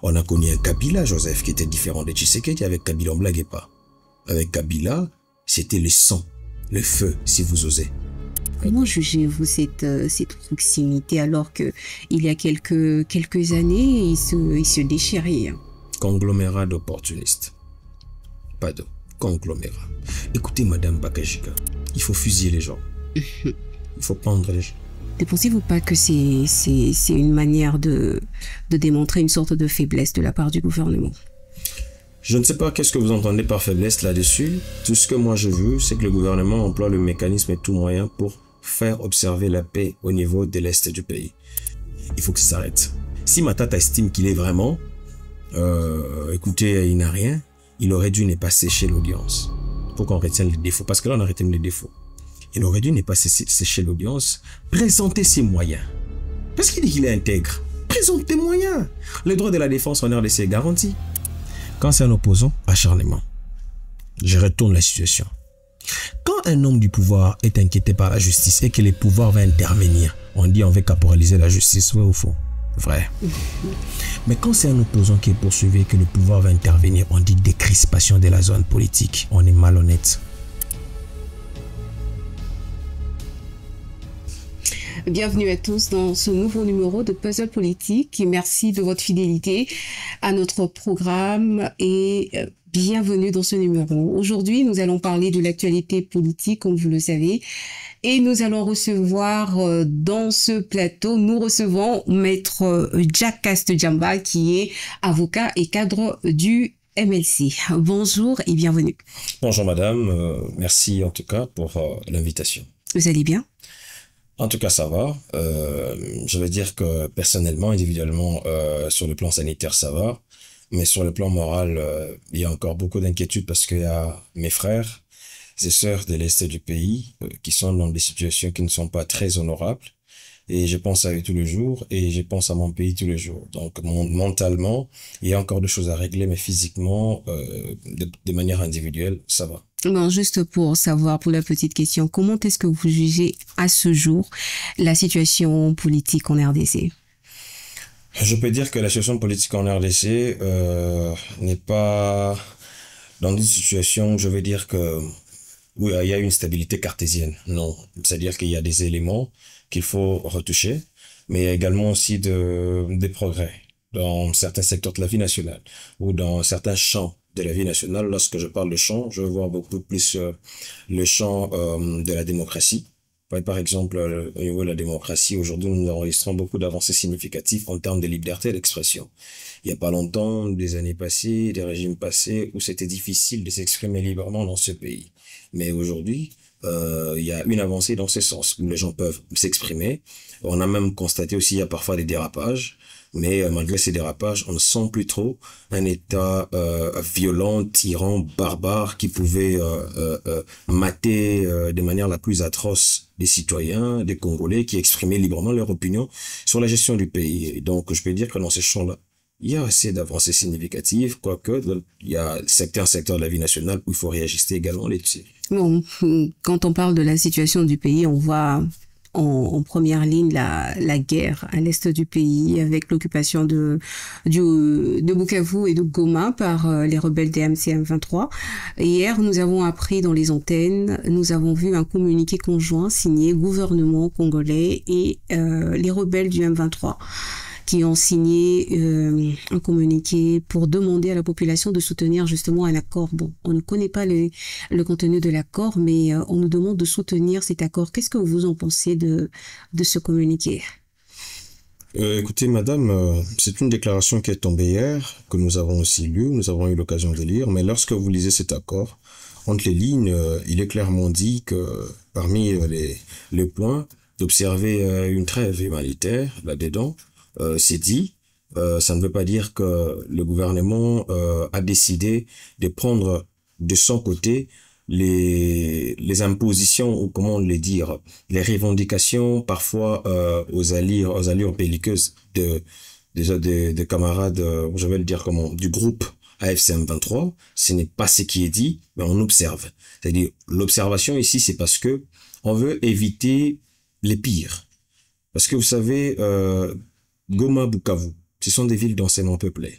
On a connu un Kabila, Joseph, qui était différent de Tshisekedi. Avec Kabila, on ne blaguait pas. Avec Kabila, c'était le sang, le feu, si vous osez. Comment jugez-vous cette proximité alors que il y a quelques années, il se déchirait? Conglomérat d'opportunistes. Pas de conglomérat. Écoutez, Madame Bakajika, il faut fusiller les gens. Il faut prendre les gens. Ne pensez-vous pas que c'est une manière de démontrer une sorte de faiblesse de la part du gouvernement? Je ne sais pas qu'est-ce que vous entendez par faiblesse là-dessus. Tout ce que moi je veux, c'est que le gouvernement emploie le mécanisme et tout moyen pour faire observer la paix au niveau de l'Est du pays. Il faut que ça s'arrête. Si Matata estime qu'il est vraiment, écoutez, il n'a rien, il aurait dû ne pas sécher l'audience pour qu'on retienne les défauts. Parce que là, on a retenu les défauts. Il aurait dû ne pas sécher l'audience, présenter ses moyens. Parce qu'il dit qu'il est intègre. Présente tes moyens. Le droit de la défense en RDC est garanti. Quand c'est un opposant, acharnement. Je retourne la situation. Quand un homme du pouvoir est inquiété par la justice et que le pouvoir va intervenir, on dit on va caporaliser la justice, vrai ou faux? Vrai. Mais quand c'est un opposant qui est poursuivi et que le pouvoir va intervenir, on dit décrispation de la zone politique. On est malhonnête. Bienvenue à tous dans ce nouveau numéro de Puzzle Politique. Merci de votre fidélité à notre programme et bienvenue dans ce numéro. Aujourd'hui, nous allons parler de l'actualité politique, comme vous le savez. Et nous allons recevoir dans ce plateau, nous recevons Maître Jack Kastejamba, qui est avocat et cadre du MLC. Bonjour et bienvenue. Bonjour madame, merci en tout cas pour l'invitation. Vous allez bien? En tout cas, ça va. Je veux dire que personnellement, individuellement, sur le plan sanitaire, ça va. Mais sur le plan moral, il y a encore beaucoup d'inquiétudes parce qu'il y a mes frères et sœurs de l'Est du pays qui sont dans des situations qui ne sont pas très honorables. Et je pense à eux tous les jours et je pense à mon pays tous les jours. Donc, mentalement, il y a encore des choses à régler, mais physiquement, de manière individuelle, ça va. Bon, juste pour savoir, pour la petite question, comment est-ce que vous jugez à ce jour la situation politique en RDC? Je peux dire que la situation politique en RDC n'est pas dans une situation, je veux dire que où il y a une stabilité cartésienne. Non, c'est-à-dire qu'il y a des éléments qu'il faut retoucher, mais il y a également aussi des progrès dans certains secteurs de la vie nationale ou dans certains champs de la vie nationale. Lorsque je parle de champ, je vois beaucoup plus le champ de la démocratie. Par exemple, au niveau de la démocratie, aujourd'hui, nous enregistrons beaucoup d'avancées significatives en termes de liberté d'expression. Il n'y a pas longtemps, des années passées, des régimes passés, où c'était difficile de s'exprimer librement dans ce pays. Mais aujourd'hui, il y a une avancée dans ce sens, où les gens peuvent s'exprimer. On a même constaté aussi, il y a parfois des dérapages. Mais malgré ces dérapages, on ne sent plus trop un État violent, tyran, barbare qui pouvait mater de manière la plus atroce des citoyens, des Congolais qui exprimaient librement leur opinion sur la gestion du pays. Et donc, je peux dire que dans ces champs-là, il y a assez d'avancées significatives, quoique il y a certains secteurs de la vie nationale où il faut réajuster également les tirs. Bon, quand on parle de la situation du pays, on voit en première ligne la guerre à l'est du pays avec l'occupation de Bukavu et de Goma par les rebelles des M23. Hier, nous avons appris dans les antennes, nous avons vu un communiqué conjoint signé gouvernement congolais et les rebelles du M23 qui ont signé un communiqué pour demander à la population de soutenir justement un accord. Bon, on ne connaît pas le contenu de l'accord, mais on nous demande de soutenir cet accord. Qu'est-ce que vous en pensez de ce communiqué? Écoutez, madame, c'est une déclaration qui est tombée hier, que nous avons aussi lue, nous avons eu l'occasion de lire, mais lorsque vous lisez cet accord, entre les lignes, il est clairement dit que parmi les points, d'observer une trêve humanitaire là-dedans, c'est dit, ça ne veut pas dire que le gouvernement a décidé de prendre de son côté les impositions, ou comment le dire, les revendications parfois aux allures belliqueuses de camarades, je vais le dire comment, du groupe AFC M23. Ce n'est pas ce qui est dit, mais on observe. C'est-à-dire, l'observation ici, c'est parce que on veut éviter les pires. Parce que vous savez, Goma, Bukavu, ce sont des villes densément peuplées.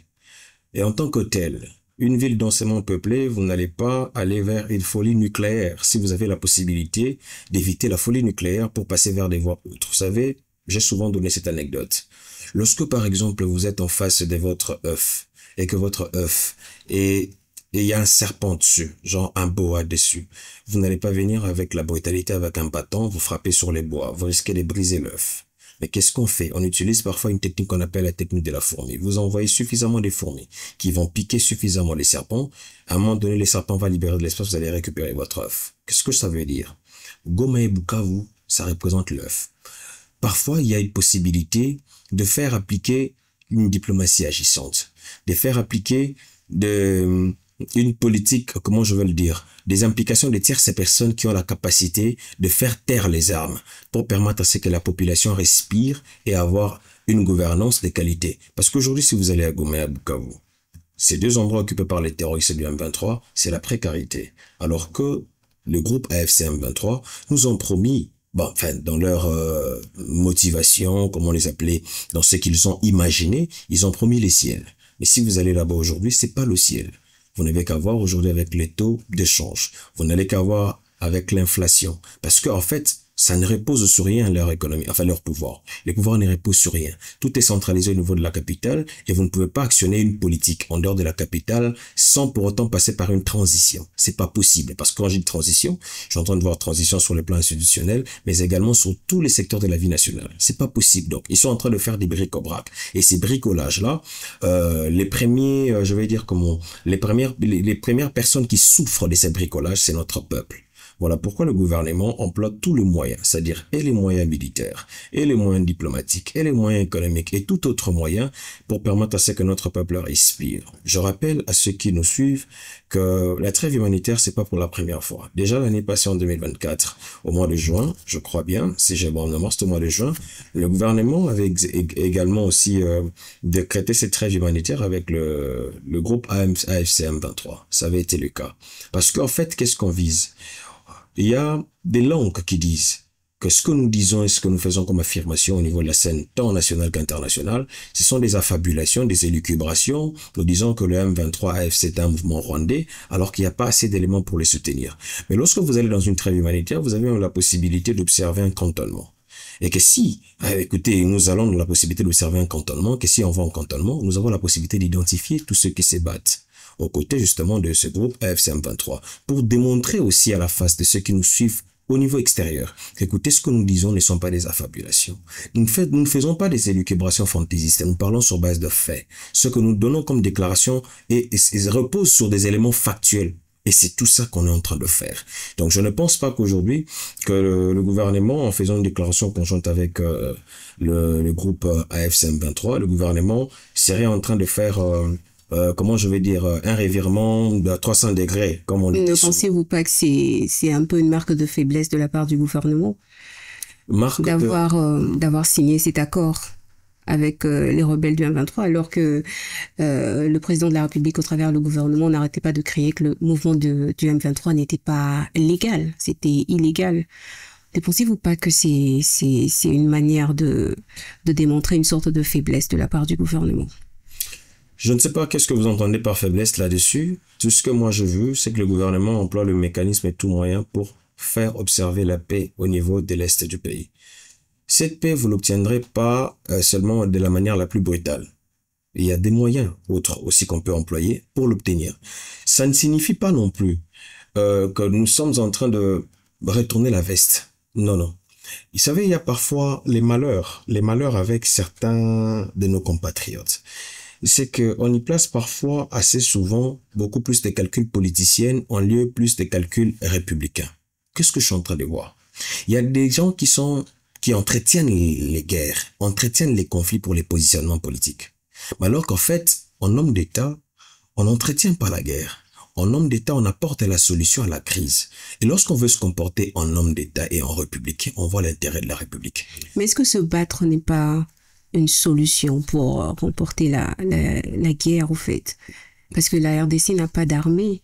Et en tant que tel, une ville densément peuplée, vous n'allez pas aller vers une folie nucléaire si vous avez la possibilité d'éviter la folie nucléaire pour passer vers des voies autres. Vous savez, j'ai souvent donné cette anecdote. Lorsque, par exemple, vous êtes en face de votre œuf et que votre œuf est et il y a un serpent dessus, genre un boa dessus. Vous n'allez pas venir avec la brutalité, avec un bâton, vous frappez sur les bois, vous risquez de briser l'œuf. Mais qu'est-ce qu'on fait? On utilise parfois une technique qu'on appelle la technique de la fourmi. Vous envoyez suffisamment de fourmis qui vont piquer suffisamment les serpents. À un moment donné, les serpents vont libérer de l'espace, vous allez récupérer votre œuf. Qu'est-ce que ça veut dire? Goma et Bukavu, ça représente l'œuf. Parfois, il y a une possibilité de faire appliquer une diplomatie agissante, de faire appliquer une politique, comment je veux le dire, des implications de tierces personnes qui ont la capacité de faire taire les armes pour permettre à ce que la population respire et avoir une gouvernance de qualité. Parce qu'aujourd'hui, si vous allez à Goma et à Bukavu, ces deux endroits occupés par les terroristes du M23, c'est la précarité. Alors que le groupe AFC M23 nous ont promis, bon, enfin, dans leur motivation, comment les appeler, dans ce qu'ils ont imaginé, ils ont promis les ciels. Mais si vous allez là-bas aujourd'hui, c'est pas le ciel. Vous n'avez qu'à voir aujourd'hui avec les taux d'échange. Vous n'allez qu'à voir avec l'inflation. Parce qu'en fait, ça ne repose sur rien leur économie, enfin leur pouvoir. Les pouvoirs ne reposent sur rien. Tout est centralisé au niveau de la capitale et vous ne pouvez pas actionner une politique en dehors de la capitale sans pour autant passer par une transition. C'est pas possible. Parce que quand je dis transition, je suis en train de voir transition sur le plan institutionnel, mais également sur tous les secteurs de la vie nationale. C'est pas possible. Donc, ils sont en train de faire des bric-au-brac. Et ces bricolages-là, les premiers, je vais dire comment, les premières personnes qui souffrent de ces bricolages, c'est notre peuple. Voilà pourquoi le gouvernement emploie tous les moyens, c'est-à-dire et les moyens militaires, et les moyens diplomatiques, et les moyens économiques, et tout autre moyen pour permettre à ce que notre peuple respire. Je rappelle à ceux qui nous suivent que la trêve humanitaire, c'est pas pour la première fois. Déjà l'année passée en 2024, au mois de juin, je crois bien, si j'ai bon mémoire, c'était au mois de juin, le gouvernement avait également aussi décrété cette trêve humanitaire avec le groupe AFC M23. Ça avait été le cas. Parce qu'en fait, qu'est-ce qu'on vise? Il y a des langues qui disent que ce que nous disons et ce que nous faisons comme affirmation au niveau de la scène tant nationale qu'internationale, ce sont des affabulations, des élucubrations. Nous disons que le M23 AFC est un mouvement rwandais alors qu'il n'y a pas assez d'éléments pour les soutenir. Mais lorsque vous allez dans une trêve humanitaire, vous avez la possibilité d'observer un cantonnement. Et que si, écoutez, nous allons la possibilité d'observer un cantonnement, que si on va en cantonnement, nous avons la possibilité d'identifier tous ceux qui se battent aux côtés justement de ce groupe AFC M23, pour démontrer aussi à la face de ceux qui nous suivent au niveau extérieur, qu'écoutez, ce que nous disons ne sont pas des affabulations. Nous ne faisons pas des élucubrations fantaisistes, nous parlons sur base de faits. Ce que nous donnons comme déclaration repose sur des éléments factuels. Et c'est tout ça qu'on est en train de faire. Donc je ne pense pas qu'aujourd'hui, que le gouvernement, en faisant une déclaration conjointe avec le groupe AFC M23, le gouvernement serait en train de faire... comment je vais dire, un revirement de 300 degrés, comme on dit. Ne pensez-vous pas que c'est un peu une marque de faiblesse de la part du gouvernement d'avoir signé cet accord avec les rebelles du M23, alors que le président de la République, au travers du gouvernement, n'arrêtait pas de crier que le mouvement du M23 n'était pas légal, c'était illégal. Ne pensez-vous pas que c'est une manière de démontrer une sorte de faiblesse de la part du gouvernement? Je ne sais pas qu'est-ce que vous entendez par faiblesse là-dessus. Tout ce que moi je veux, c'est que le gouvernement emploie le mécanisme et tout moyen pour faire observer la paix au niveau de l'Est du pays. Cette paix, vous l'obtiendrez pas seulement de la manière la plus brutale. Il y a des moyens autres aussi qu'on peut employer pour l'obtenir. Ça ne signifie pas non plus que nous sommes en train de retourner la veste. Non, non. Vous savez, il y a parfois les malheurs avec certains de nos compatriotes. C'est qu'on y place parfois assez souvent beaucoup plus de calculs politiciens en lieu plus de calculs républicains. Qu'est-ce que je suis en train de voir? Il y a des gens qui entretiennent les guerres, entretiennent les conflits pour les positionnements politiques. Mais alors qu'en fait, en homme d'État, on n'entretient pas la guerre. En homme d'État, on apporte la solution à la crise. Et lorsqu'on veut se comporter en homme d'État et en républicain, on voit l'intérêt de la République. Mais est-ce que se battre n'est pas une solution pour remporter la guerre, au fait? Parce que la RDC n'a pas d'armée.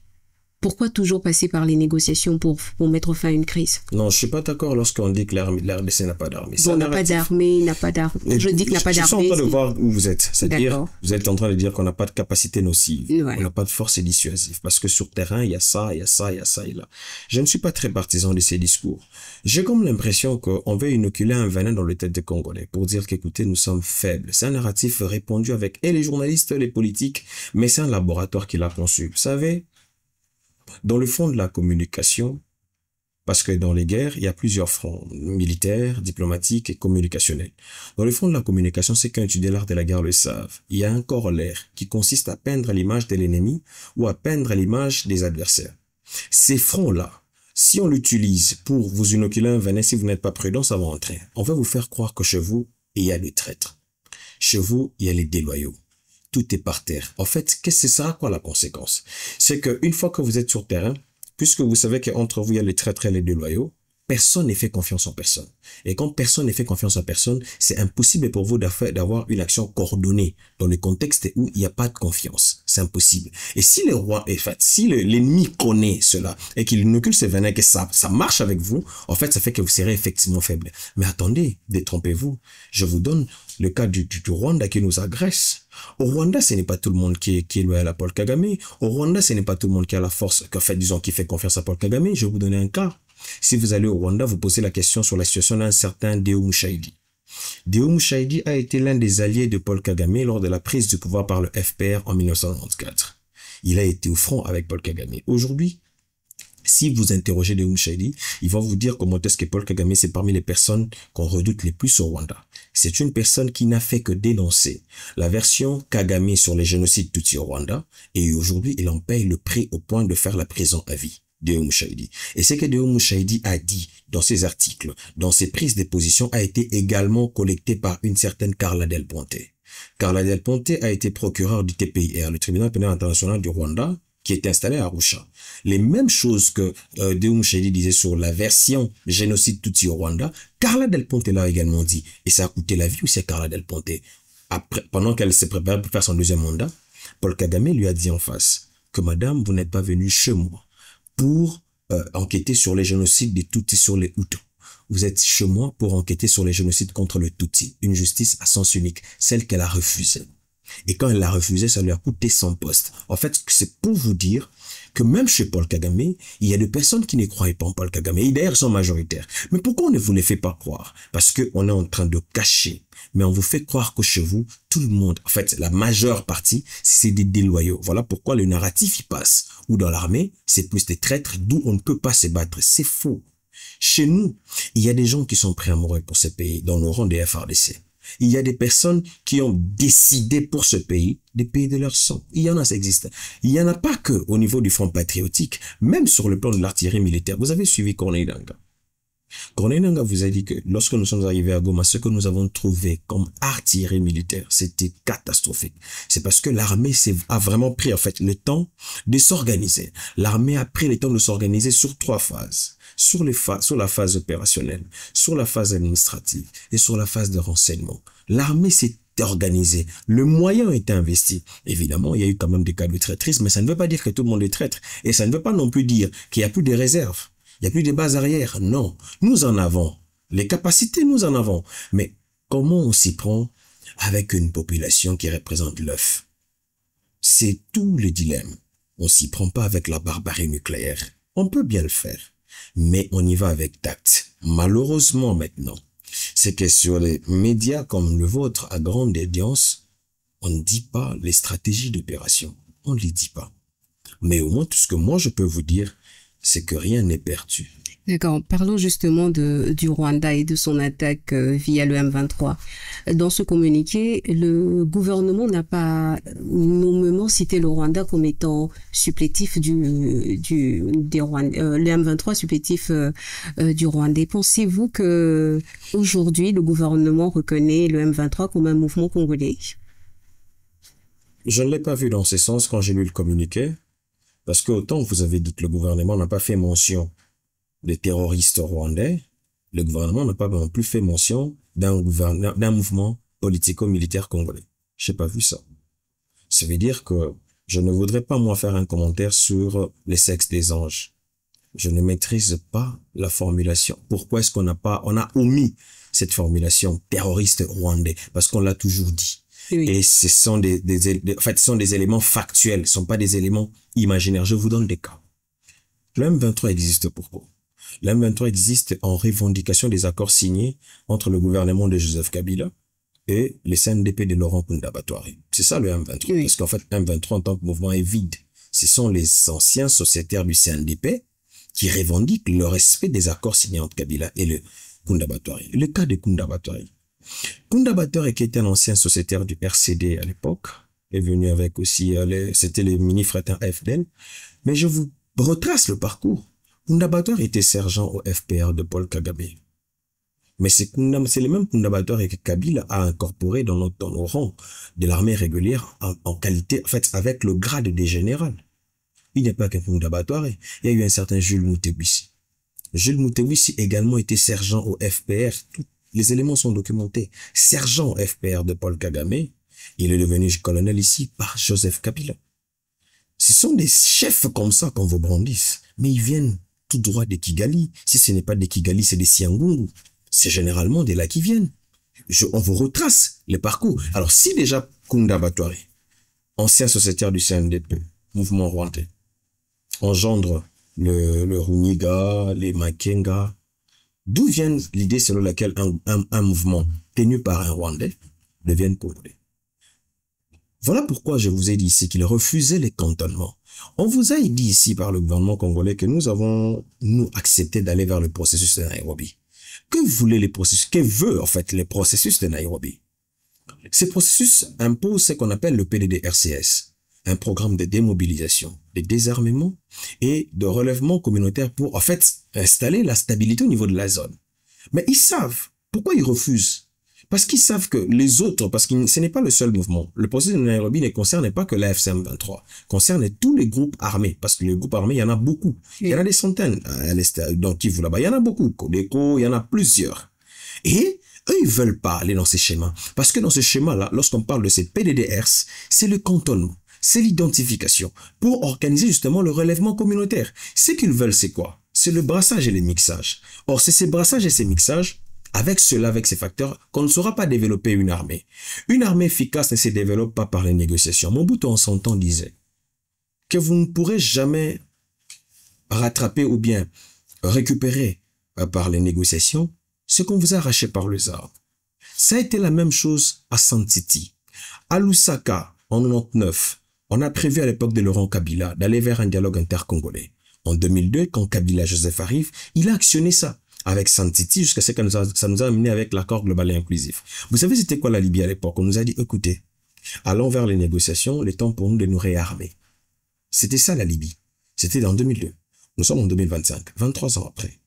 Pourquoi toujours passer par les négociations pour mettre fin à une crise? Non, je suis pas d'accord lorsqu'on dit que l'RDC n'a pas d'armée. Bon, n'a pas d'armée, n'a pas d'armée. Je dis que n'a pas d'armée. Je suis en train de voir où vous êtes. C'est-à-dire, D'accord. vous êtes en train de dire qu'on n'a pas de capacité nocive. Ouais. On n'a pas de force dissuasive. Parce que sur terrain, il y a ça, il y a ça, il y a ça et là. Je ne suis pas très partisan de ces discours. J'ai comme l'impression qu'on veut inoculer un venin dans les têtes des Congolais pour dire qu'écoutez, nous sommes faibles. C'est un narratif répandu avec et les journalistes, les politiques, mais c'est un laboratoire qui l'a conçu. Vous savez, dans le fond de la communication, parce que dans les guerres, il y a plusieurs fronts, militaires, diplomatiques et communicationnels. Dans le fond de la communication, c'est qu'un étudiant l'art de la guerre le savent. Il y a un corollaire qui consiste à peindre l'image de l'ennemi ou à peindre l'image des adversaires. Ces fronts-là, si on l'utilise pour vous inoculer un venin, si vous n'êtes pas prudent, ça va entrer. On va vous faire croire que chez vous, il y a des traîtres. Chez vous, il y a les déloyaux. Tout est par terre. En fait, qu'est-ce que c'est ça? Quoi la conséquence? C'est qu'une fois que vous êtes sur terrain, puisque vous savez qu'entre vous, il y a les traîtres et les déloyaux, personne n'est fait confiance en personne. Et quand personne n'est fait confiance en personne, c'est impossible pour vous d'avoir une action coordonnée dans le contexte où il n'y a pas de confiance. C'est impossible. Et si le roi, en fait, si l'ennemi connaît cela et qu'il inocule ce venin, que ça marche avec vous, en fait, ça fait que vous serez effectivement faible. Mais attendez, détrompez-vous. Je vous donne le cas du Rwanda qui nous agresse. Au Rwanda, ce n'est pas tout le monde qui est loyal à Paul Kagame. Au Rwanda, ce n'est pas tout le monde qui a la force, qui fait confiance à Paul Kagame. Je vais vous donner un cas. Si vous allez au Rwanda, vous posez la question sur la situation d'un certain Deo Mushayidi. Deo Mushayidi a été l'un des alliés de Paul Kagame lors de la prise du pouvoir par le FPR en 1994. Il a été au front avec Paul Kagame. Aujourd'hui, si vous interrogez Deo Mushayidi, il va vous dire comment est-ce que Paul Kagame, c'est parmi les personnes qu'on redoute les plus au Rwanda. C'est une personne qui n'a fait que dénoncer la version Kagame sur les génocides Tutsi au Rwanda, et aujourd'hui, il en paye le prix au point de faire la prison à vie. Deo Mushayidi. Et ce que Deo Mushayidi a dit dans ses articles, dans ses prises de position, a été également collecté par une certaine Carla Del Ponte. Carla Del Ponte a été procureur du TPIR, le tribunal pénal international du Rwanda, qui est installé à Arusha. Les mêmes choses que Deo Mushayidi disait sur la version génocide Tutsi au Rwanda, Carla Del Ponte l'a également dit. Et ça a coûté la vie aussi à Carla Del Ponte. Après, pendant qu'elle se préparait pour faire son deuxième mandat, Paul Kagame lui a dit en face que madame, vous n'êtes pas venue chez moi pour enquêter sur les génocides des Tutsis sur les Hutus. Vous êtes chez moi pour enquêter sur les génocides contre le Tutsi. Une justice à sens unique, celle qu'elle a refusée. Et quand elle l'a refusée, ça lui a coûté son poste. En fait, c'est pour vous dire que même chez Paul Kagame, il y a des personnes qui ne croient pas en Paul Kagame. Et d'ailleurs, ils sont majoritaires. Mais pourquoi on ne vous les fait pas croire? Parce qu'on est en train de cacher. Mais on vous fait croire que chez vous, tout le monde, en fait, la majeure partie, c'est des déloyaux. Voilà pourquoi le narratif y passe. Ou dans l'armée, c'est plus des traîtres d'où on ne peut pas se battre. C'est faux. Chez nous, il y a des gens qui sont prêts à mourir pour ce pays, dans le rang des FRDC. Il y a des personnes qui ont décidé pour ce pays de payer de leur sang. Il y en a, ça existe. Il n'y en a pas que au niveau du front patriotique, même sur le plan de l'artillerie militaire. Vous avez suivi Corneille Nangaa. Corneille Nangaa vous a dit que lorsque nous sommes arrivés à Goma, ce que nous avons trouvé comme artillerie militaire, c'était catastrophique. C'est parce que l'armée a vraiment pris en fait le temps de s'organiser. L'armée a pris le temps de s'organiser sur 3 phases. Sur la phase opérationnelle, sur la phase administrative et sur la phase de renseignement. L'armée s'est organisée. Le moyen est investi. Évidemment, il y a eu quand même des cas de traîtrise, mais ça ne veut pas dire que tout le monde est traître. Et ça ne veut pas non plus dire qu'il n'y a plus de réserves. Il n'y a plus de bases arrière. Non. Nous en avons. Les capacités, nous en avons. Mais comment on s'y prend avec une population qui représente l'œuf? C'est tout le dilemme. On s'y prend pas avec la barbarie nucléaire. On peut bien le faire. Mais on y va avec tact. Malheureusement maintenant, c'est que sur les médias comme le vôtre à grande audience, on ne dit pas les stratégies d'opération. On ne les dit pas. Mais au moins, tout ce que moi je peux vous dire, c'est que rien n'est perdu. D'accord. Parlons justement du Rwanda et de son attaque via le M23. Dans ce communiqué, le gouvernement n'a pas nommément cité le Rwanda comme étant supplétif des Rwandais, le M23 supplétif du Rwandais. Pensez-vous que aujourd'hui le gouvernement reconnaît le M23 comme un mouvement congolais? Je ne l'ai pas vu dans ce sens quand j'ai lu le communiqué, parce que autant vous avez dit que le gouvernement n'a pas fait mention des terroristes rwandais, le gouvernement n'a pas non plus fait mention d'un mouvement politico-militaire congolais. J'ai pas vu ça. Ça veut dire que Je ne voudrais pas, moi, faire un commentaire sur les sexes des anges. Je ne maîtrise pas la formulation. Pourquoi est-ce on a omis cette formulation terroriste rwandais? Parce qu'on l'a toujours dit. Oui. Et ce sont en fait, ce sont des éléments factuels. Ce ne sont pas des éléments imaginaires. Je vous donne des cas. Le M23 existe pourquoi? Le M23 existe en revendication des accords signés entre le gouvernement de Joseph Kabila et les CNDP de Laurent Kunda Batory. C'est ça le M23. Oui. Parce qu'en fait, M23 en tant que mouvement est vide. Ce sont les anciens sociétaires du CNDP qui revendiquent le respect des accords signés entre Kabila et le Kunda Batory. Le cas de Kunda Batory. Kunda Batory, qui était un ancien sociétaire du RCD à l'époque, est venu avec aussi, c'était les mini-frétins FDN. Mais je vous retrace le parcours. Kunda Batory était sergent au FPR de Paul Kagame. Mais c'est le même Kunda Batory que Kabila a incorporé dans nos rangs de l'armée régulière en qualité, en fait, avec le grade de général. Il n'y a pas qu'un Kunda Batory. Il y a eu un certain Jules Mutebwisi. Jules Mutebwisi également était sergent au FPR. Tous les éléments sont documentés. Sergent au FPR de Paul Kagame. Il est devenu colonel ici par Joseph Kabila. Ce sont des chefs comme ça qu'on vous brandisse. Mais ils viennent tout droit de Kigali. Si ce n'est pas de Kigali, c'est des Siangungu. C'est généralement de là qui viennent. On vous retrace les parcours. Alors si déjà Kunda Batory, ancien sociétaire du CNDP, mouvement rwandais, engendre le Runiga, les Makenga. D'où vient l'idée selon laquelle un mouvement tenu par un Rwandais devienne congolais? Voilà pourquoi je vous ai dit ici qu'il refusait les cantonnements. On vous a dit ici par le gouvernement congolais que nous avons, accepté d'aller vers le processus de Nairobi. Que voulaient les processus? Que veut en fait les processus de Nairobi? Ces processus imposent ce qu'on appelle le PDD-RCS. Un programme de démobilisation, de désarmement et de relèvement communautaire pour, en fait, installer la stabilité au niveau de la zone. Mais ils savent. Pourquoi ils refusent? Parce qu'ils savent que les autres, parce que ce n'est pas le seul mouvement. Le processus de Nairobi ne concerne pas que la FCM23, concerne tous les groupes armés. Parce que les groupes armés, il y en a beaucoup. Il y en a des centaines à l'est, dans Kivu là-bas. Il y en a beaucoup. Codeco, il y en a plusieurs. Et eux, ils veulent pas aller dans ces schémas. Parce que dans ce schéma-là, lorsqu'on parle de ces PDDRs, c'est le cantonnement. C'est l'identification pour organiser justement le relèvement communautaire. Ce qu'ils veulent, c'est quoi? C'est le brassage et le mixage. Or, c'est ces brassages et ces mixages, avec ces facteurs, qu'on ne saura pas développer une armée. Une armée efficace ne se développe pas par les négociations. Mobutu, en son temps, disait que vous ne pourrez jamais rattraper ou bien récupérer par les négociations ce qu'on vous a arraché par les armes. Ça a été la même chose à Santiti. À Lusaka, en 99, on a prévu à l'époque de Laurent Kabila d'aller vers un dialogue intercongolais. En 2002, quand Kabila Joseph arrive, il a actionné ça avec Santiti jusqu'à ce que ça nous a amené avec l'accord global et inclusif. Vous savez c'était quoi la Libye à l'époque? On nous a dit, écoutez, allons vers les négociations, le temps pour nous de nous réarmer. C'était ça la Libye. C'était en 2002. Nous sommes en 2025, 23 ans après.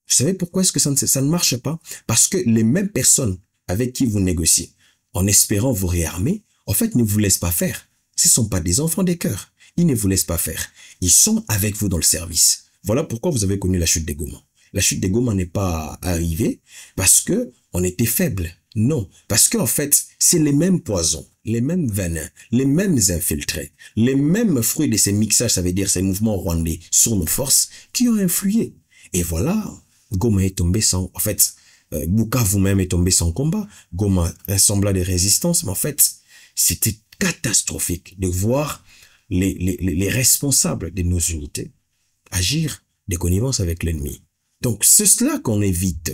Vous savez pourquoi est-ce que ça ne marche pas? Parce que les mêmes personnes avec qui vous négociez, en espérant vous réarmer, en fait, ne vous laissent pas faire. Ce ne sont pas des enfants des cœurs. Ils ne vous laissent pas faire. Ils sont avec vous dans le service. Voilà pourquoi vous avez connu la chute des Goma. La chute des Goma n'est pas arrivée parce que on était faible. Non, parce qu'en fait, c'est les mêmes poisons, les mêmes venins, les mêmes infiltrés, les mêmes fruits de ces mixages, ça veut dire ces mouvements rwandais sur nos forces qui ont influé. Et voilà, Goma est tombé sans... En fait, Bukavu même est tombé sans combat. Goma, un semblant de résistance, mais en fait, c'était catastrophique de voir les responsables de nos unités agir de connivence avec l'ennemi. Donc, c'est cela qu'on évite.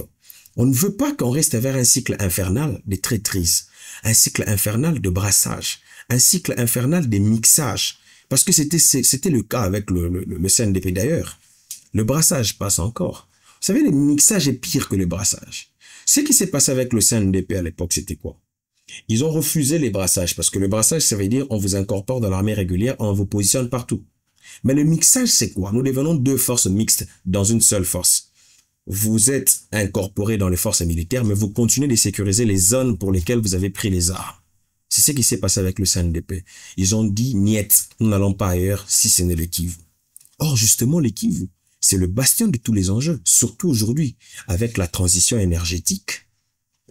On ne veut pas qu'on reste vers un cycle infernal de traîtrise, un cycle infernal de brassage, un cycle infernal de mixage. Parce que c'était le cas avec le CNDP d'ailleurs. Le brassage passe encore. Vous savez, le mixage est pire que le brassage. Ce qui s'est passé avec le CNDP à l'époque, c'était quoi? Ils ont refusé les brassages parce que le brassage, ça veut dire on vous incorpore dans l'armée régulière, on vous positionne partout. Mais le mixage, c'est quoi? Nous devenons deux forces mixtes dans une seule force. Vous êtes incorporé dans les forces militaires, mais vous continuez de sécuriser les zones pour lesquelles vous avez pris les armes. C'est ce qui s'est passé avec le CNDP. Ils ont dit, niet, nous n'allons pas ailleurs si ce n'est le Kivu. Or, justement, le Kivu, c'est le bastion de tous les enjeux, surtout aujourd'hui, avec la transition énergétique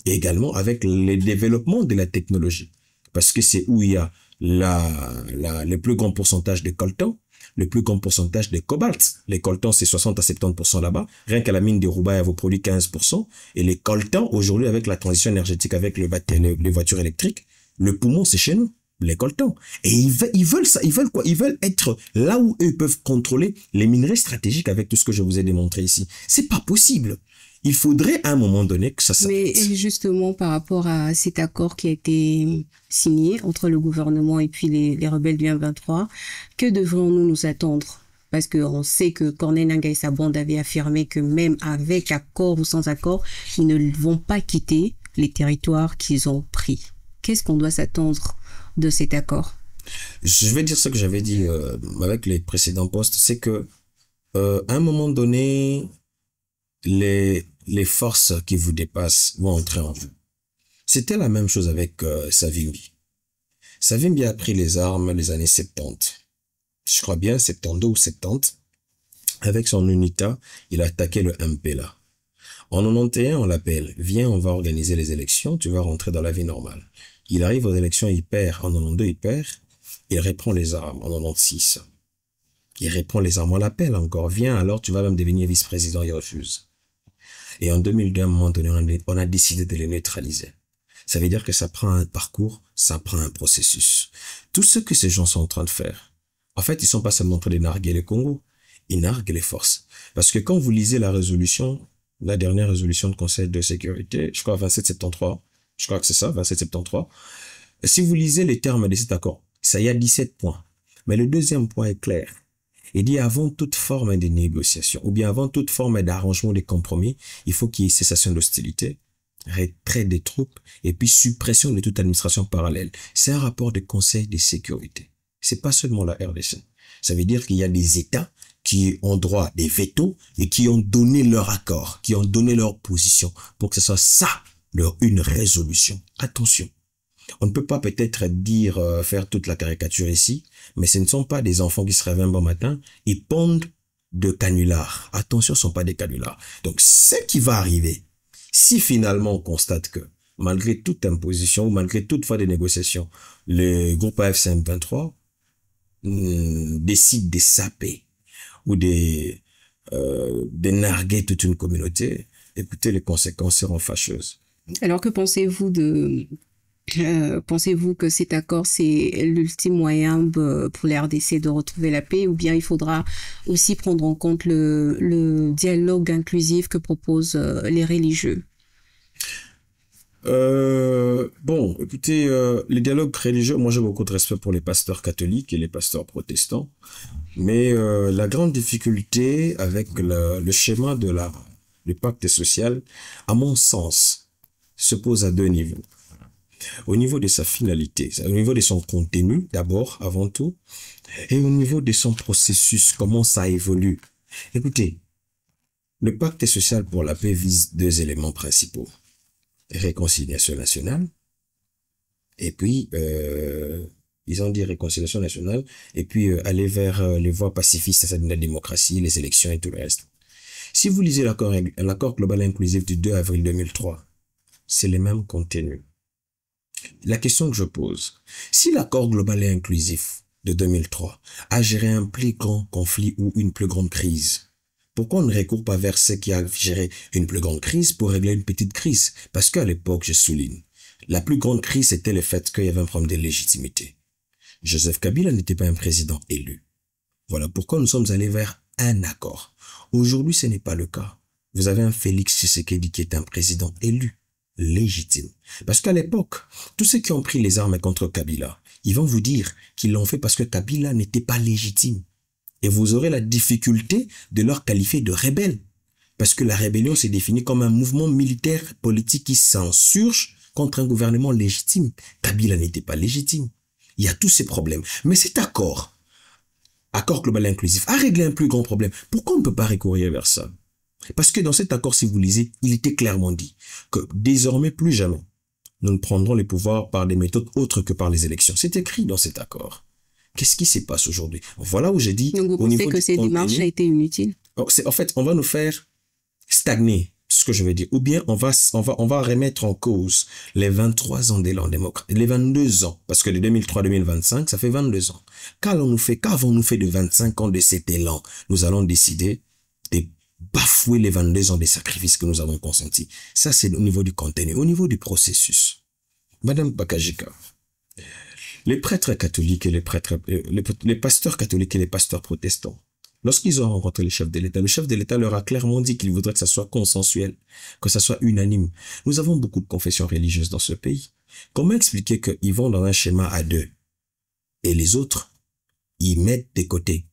et également avec le développement de la technologie. Parce que c'est où il y a le plus grand pourcentage de coltan, le plus grand pourcentage de cobalt. Les coltans, c'est 60 à 70% là-bas. Rien qu'à la mine de Roubaix, elle vous produit 15%. Et les coltans, aujourd'hui, avec la transition énergétique, avec les voitures électriques, le poumon, c'est chez nous, les coltans. Et ils veulent ça, ils veulent quoi? Ils veulent être là où eux peuvent contrôler les minerais stratégiques avec tout ce que je vous ai démontré ici. C'est pas possible. Il faudrait à un moment donné que ça s'arrête. Mais justement, par rapport à cet accord qui a été signé entre le gouvernement et puis les rebelles du M23, que devrions-nous nous attendre? Parce qu'on sait que Corneille Nangaa et sa bande avaient affirmé que même avec accord ou sans accord, ils ne vont pas quitter les territoires qu'ils ont pris. Qu'est-ce qu'on doit s'attendre de cet accord? Je vais dire ce que j'avais dit avec les précédents postes, c'est que à un moment donné, les forces qui vous dépassent vont entrer en vous. C'était la même chose avec Savimbi. Savimbi a pris les armes les années 70. Je crois bien 72 ou 70. Avec son UNITA, il a attaqué le MPLA. En 91, on l'appelle. Viens, on va organiser les élections, tu vas rentrer dans la vie normale. Il arrive aux élections, il perd. En 92, il perd. Il reprend les armes en 96. Il reprend les armes, on l'appelle encore. Viens, alors tu vas même devenir vice-président, il refuse. Et en 2002, à un moment donné, on a décidé de les neutraliser. Ça veut dire que ça prend un parcours, ça prend un processus. Tout ce que ces gens sont en train de faire, en fait, ils sont pas seulement en train de narguer le Congo, ils narguent les forces. Parce que quand vous lisez la résolution, la dernière résolution du Conseil de sécurité, je crois 2773, je crois que c'est ça, 2773, si vous lisez les termes de cet accord, ça y a 17 points. Mais le deuxième point est clair. Il dit avant toute forme de négociation, ou bien avant toute forme d'arrangement de compromis, il faut qu'il y ait cessation d'hostilité, retrait des troupes, et puis suppression de toute administration parallèle. C'est un rapport de Conseil de sécurité. C'est pas seulement la RDC. Ça veut dire qu'il y a des États qui ont droit des vétos et qui ont donné leur accord, qui ont donné leur position pour que ce soit ça, une résolution. Attention. On ne peut pas peut-être dire, faire toute la caricature ici, mais ce ne sont pas des enfants qui se réveillent un bon matin, ils pondent de canulars. Attention, ce ne sont pas des canulars. Donc, ce qui va arriver, si finalement on constate que, malgré toute imposition, ou malgré toute fois de négociation, le groupe AFC M23 décide de saper ou de narguer toute une communauté, écoutez, les conséquences seront fâcheuses. Alors, que pensez-vous pensez-vous que cet accord, c'est l'ultime moyen pour la RDC de retrouver la paix, ou bien il faudra aussi prendre en compte le dialogue inclusif que proposent les religieux? Bon, écoutez, les dialogues religieux, moi j'ai beaucoup de respect pour les pasteurs catholiques et les pasteurs protestants, mais la grande difficulté avec le schéma du pacte social, à mon sens, se pose à deux niveaux. Au niveau de sa finalité, au niveau de son contenu, d'abord, avant tout, et au niveau de son processus, comment ça évolue. Écoutez, le pacte social pour la paix vise deux éléments principaux. Réconciliation nationale, et puis, ils ont dit réconciliation nationale, et puis aller vers les voies pacifistes, c'est-à-dire la démocratie, les élections et tout le reste. Si vous lisez l'accord global inclusif du 2 avril 2003, c'est le même contenu. La question que je pose, si l'accord global et inclusif de 2003 a géré un plus grand conflit ou une plus grande crise, pourquoi on ne recourt pas vers ce qui a géré une plus grande crise pour régler une petite crise? Parce qu'à l'époque, je souligne, la plus grande crise c'était le fait qu'il y avait un problème de légitimité. Joseph Kabila n'était pas un président élu. Voilà pourquoi nous sommes allés vers un accord. Aujourd'hui, ce n'est pas le cas. Vous avez un Félix Tshisekedi qui est un président élu, légitime. Parce qu'à l'époque, tous ceux qui ont pris les armes contre Kabila, ils vont vous dire qu'ils l'ont fait parce que Kabila n'était pas légitime. Et vous aurez la difficulté de leur qualifier de rebelles. Parce que la rébellion s'est définie comme un mouvement militaire politique qui s'insurge contre un gouvernement légitime. Kabila n'était pas légitime. Il y a tous ces problèmes. Mais cet accord global inclusif, a réglé un plus grand problème. Pourquoi on ne peut pas recourir vers ça? Parce que dans cet accord, si vous lisez, il était clairement dit que désormais, plus jamais, nous ne prendrons les pouvoirs par des méthodes autres que par les élections. C'est écrit dans cet accord. Qu'est-ce qui se passe aujourd'hui? Voilà où j'ai dit... Donc vous pensez que ces démarches a été inutile? En fait, on va nous faire stagner ce que je veux dire. Ou bien on va remettre en cause les 23 ans d'élan démocratique, les 22 ans, parce que de 2003 à 2025, ça fait 22 ans. Qu'avons-nous fait de 25 ans de cet élan? Nous allons décider de bafouer les 22 ans de sacrifices que nous avons consentis. Ça, c'est au niveau du contenu. Au niveau du processus, Madame Bakajika, les prêtres catholiques et les pasteurs catholiques et les pasteurs protestants, lorsqu'ils ont rencontré le chef de l'État leur a clairement dit qu'il voudrait que ça soit consensuel, que ça soit unanime. Nous avons beaucoup de confessions religieuses dans ce pays. Comment expliquer qu'ils vont dans un schéma à deux et les autres, ils mettent de côté?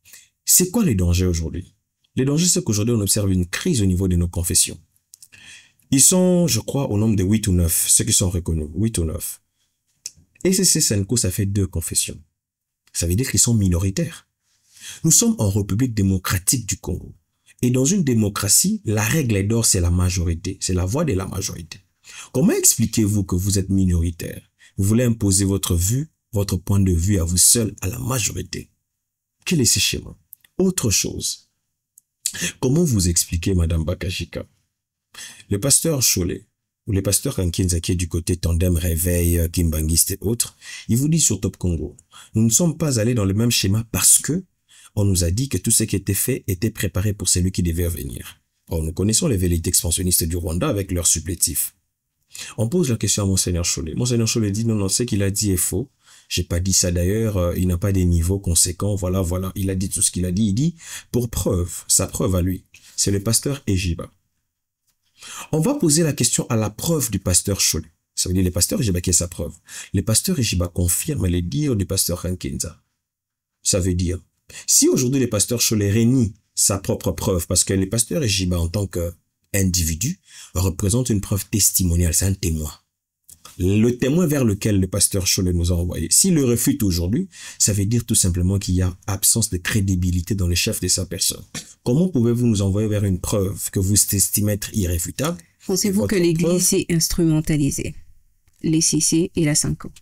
C'est quoi les dangers aujourd'hui? Les dangers, c'est qu'aujourd'hui, on observe une crise au niveau de nos confessions. Ils sont, je crois, au nombre de 8 ou 9, ceux qui sont reconnus, 8 ou 9. Et CC Senko, ça fait 2 confessions. Ça veut dire qu'ils sont minoritaires. Nous sommes en République démocratique du Congo. Et dans une démocratie, la règle d'or, c'est la majorité. C'est la voix de la majorité. Comment expliquez-vous que vous êtes minoritaire? Vous voulez imposer votre vue, votre point de vue à vous seul, à la majorité. Quel est ce schéma? Autre chose. Comment vous expliquez, Madame Bakajika, le pasteur Cholet, ou le pasteur Kankinza qui est du côté Tandem, Réveil, Kimbangiste et autres, il vous dit sur Top Congo, nous ne sommes pas allés dans le même schéma parce que on nous a dit que tout ce qui était fait était préparé pour celui qui devait venir. Or, nous connaissons les velléités expansionnistes du Rwanda avec leurs supplétifs. On pose la question à Monseigneur Cholet. Monseigneur Cholet dit non, ce qu'il a dit est faux. J'ai pas dit ça d'ailleurs, il n'a pas des niveaux conséquents, voilà. Il a dit tout ce qu'il a dit. Il dit, pour preuve, sa preuve à lui, c'est le pasteur Ejiba. On va poser la question à la preuve du pasteur Cholet. Ça veut dire le pasteur Ejiba qui est sa preuve. Le pasteur Ejiba confirme les dires du pasteur Kankinza. Ça veut dire, si aujourd'hui le pasteur Cholet renie sa propre preuve, parce que le pasteur Ejiba en tant qu'individu représente une preuve testimoniale, c'est un témoin. Le témoin vers lequel le pasteur Cholet nous a envoyé, s'il le refute aujourd'hui, ça veut dire tout simplement qu'il y a absence de crédibilité dans le chef de sa personne. Comment pouvez-vous nous envoyer vers une preuve que vous estimez être irréfutable? Pensez-vous que l'Église est instrumentalisée, les CC et la 5 ans?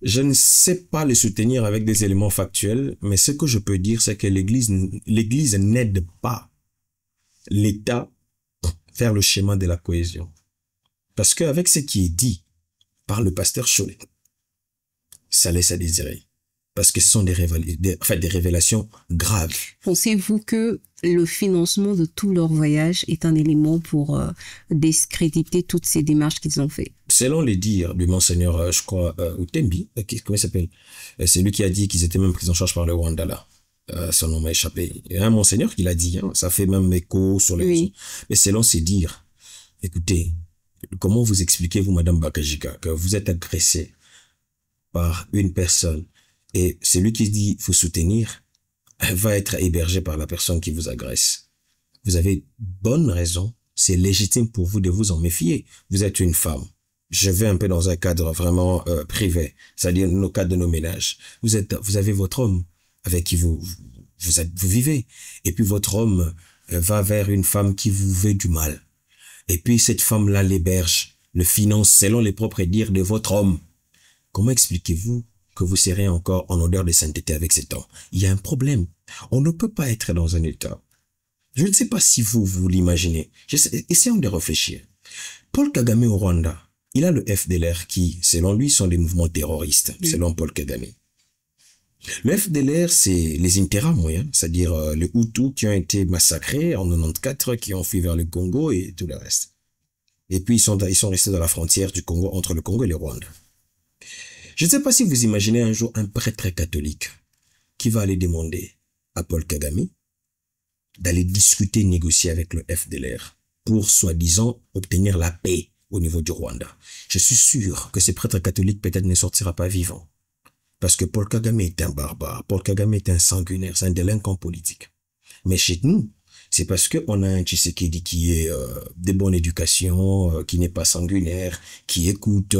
Je ne sais pas les soutenir avec des éléments factuels, mais ce que je peux dire, c'est que l'Église n'aide pas l'État vers le schéma de la cohésion. Parce qu'avec ce qui est dit par le pasteur Cholet, ça laisse à désirer. Parce que ce sont des révélations graves. Pensez-vous que le financement de tout leur voyage est un élément pour discréditer toutes ces démarches qu'ils ont faites? Selon les dires du monseigneur, je crois, Utembi, comment il s'appelle? C'est lui qui a dit qu'ils étaient même pris en charge par le Rwanda, là. Son nom m'a échappé. Il y a un monseigneur qui l'a dit, hein, ça fait même écho sur les réseaux. Mais selon ses dires, écoutez, comment vous expliquez, vous, Madame Bakajika, que vous êtes agressé par une personne et celui qui dit faut soutenir va être hébergé par la personne qui vous agresse? Vous avez bonne raison, c'est légitime pour vous de vous en méfier. Vous êtes une femme. Je vais un peu dans un cadre vraiment privé, c'est-à-dire nos cadres de nos ménages. Vous avez votre homme avec qui vous vivez, et puis votre homme va vers une femme qui vous veut du mal. Et puis cette femme-là l'héberge, le finance selon les propres dires de votre homme. Comment expliquez-vous que vous serez encore en odeur de sainteté avec cet homme? Il y a un problème. On ne peut pas être dans un état. Je ne sais pas si vous l'imaginez. Essayons de réfléchir. Paul Kagame au Rwanda, il a le FDLR qui, selon lui, sont des mouvements terroristes, selon Paul Kagame. Le FDLR, c'est les Interahamwe, c'est-à-dire les Hutus qui ont été massacrés en 94, qui ont fui vers le Congo et tout le reste. Et puis, ils sont restés dans la frontière du Congo, entre le Congo et le Rwanda. Je ne sais pas si vous imaginez un jour un prêtre catholique qui va aller demander à Paul Kagame d'aller discuter, négocier avec le FDLR pour, soi-disant, obtenir la paix au niveau du Rwanda. Je suis sûr que ce prêtre catholique peut-être ne sortira pas vivant. Parce que Paul Kagame est un barbare, Paul Kagame est un sanguinaire, c'est un délinquant politique. Mais chez nous, c'est parce qu'on a un Tshisekedi qui est de bonne éducation, qui n'est pas sanguinaire, qui écoute...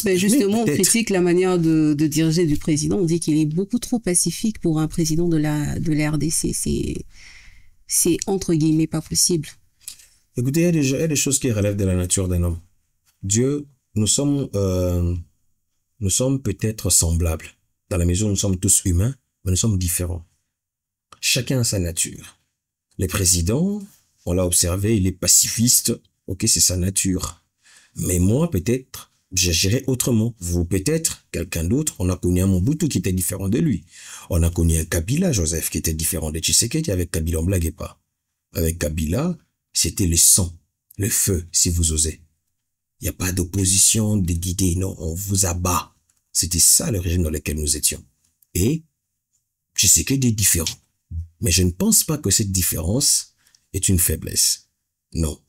Mais justement, on critique la manière de diriger du président. On dit qu'il est beaucoup trop pacifique pour un président de la RDC. C'est entre guillemets pas possible. Écoutez, il y a des choses qui relèvent de la nature d'un homme. Dieu, nous sommes peut-être semblables, dans la mesure où nous sommes tous humains, mais nous sommes différents. Chacun a sa nature. Les présidents On l'a observé, il est pacifiste. Ok, c'est sa nature. Mais moi, peut-être, j'agirais autrement. Vous, peut-être, quelqu'un d'autre. On a connu un Mobutu qui était différent de lui. On a connu un Kabila, Joseph, qui était différent de Tshisekedi. Avec Kabila, on ne blaguait pas. Avec Kabila, c'était le sang, le feu, si vous osez. Il n'y a pas d'opposition, d'idées, non, on vous abat. C'était ça le régime dans lequel nous étions. Et Tshisekedi est différent. Mais je ne pense pas que cette différence est une faiblesse. Non.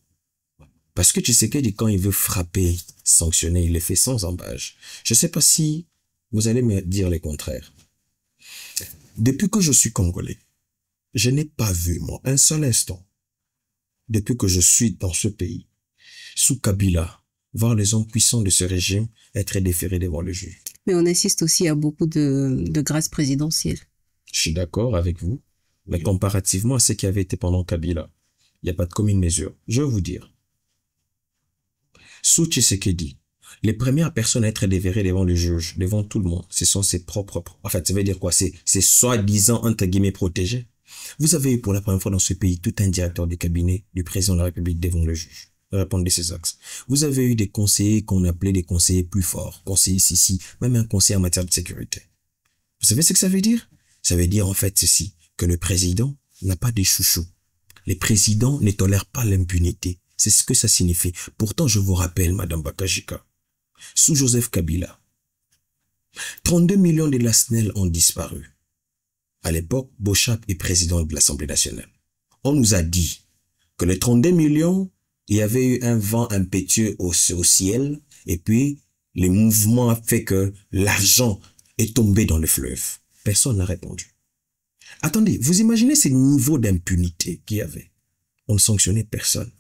Parce que Tshisekedi, quand il veut frapper, sanctionner, il le fait sans embâche. Je ne sais pas si vous allez me dire le contraire. Depuis que je suis congolais, je n'ai pas vu, moi, un seul instant, depuis que je suis dans ce pays, sous Kabila, voir les hommes puissants de ce régime être déférés devant le juge. Mais on assiste aussi à beaucoup de grâces présidentielles. Je suis d'accord avec vous, mais comparativement à ce qui avait été pendant Kabila, il n'y a pas de commune mesure. Je vais vous dire. Sous Tshisekedi, les premières personnes à être déférées devant le juge, devant tout le monde, ce sont ses propres... En fait, ça veut dire quoi? C'est soi-disant, entre guillemets, protégés. Vous avez eu pour la première fois dans ce pays tout un directeur de cabinet du président de la République devant le juge. Répondez ces axes. Vous avez eu des conseillers qu'on appelait des conseillers plus forts, conseillers ici, même un conseiller en matière de sécurité. Vous savez ce que ça veut dire? Ça veut dire en fait ceci, que le président n'a pas de chouchous. Les présidents ne tolèrent pas l'impunité. C'est ce que ça signifie. Pourtant, je vous rappelle, Madame Bakajika, sous Joseph Kabila, 32 millions de la SNEL ont disparu. À l'époque, Bochap est président de l'Assemblée nationale. On nous a dit que les 32 millions, il y avait eu un vent impétueux au ciel, et puis les mouvements ont fait que l'argent est tombé dans le fleuve. Personne n'a répondu. Attendez, vous imaginez ces niveaux d'impunité qu'il y avait? On ne sanctionnait personne.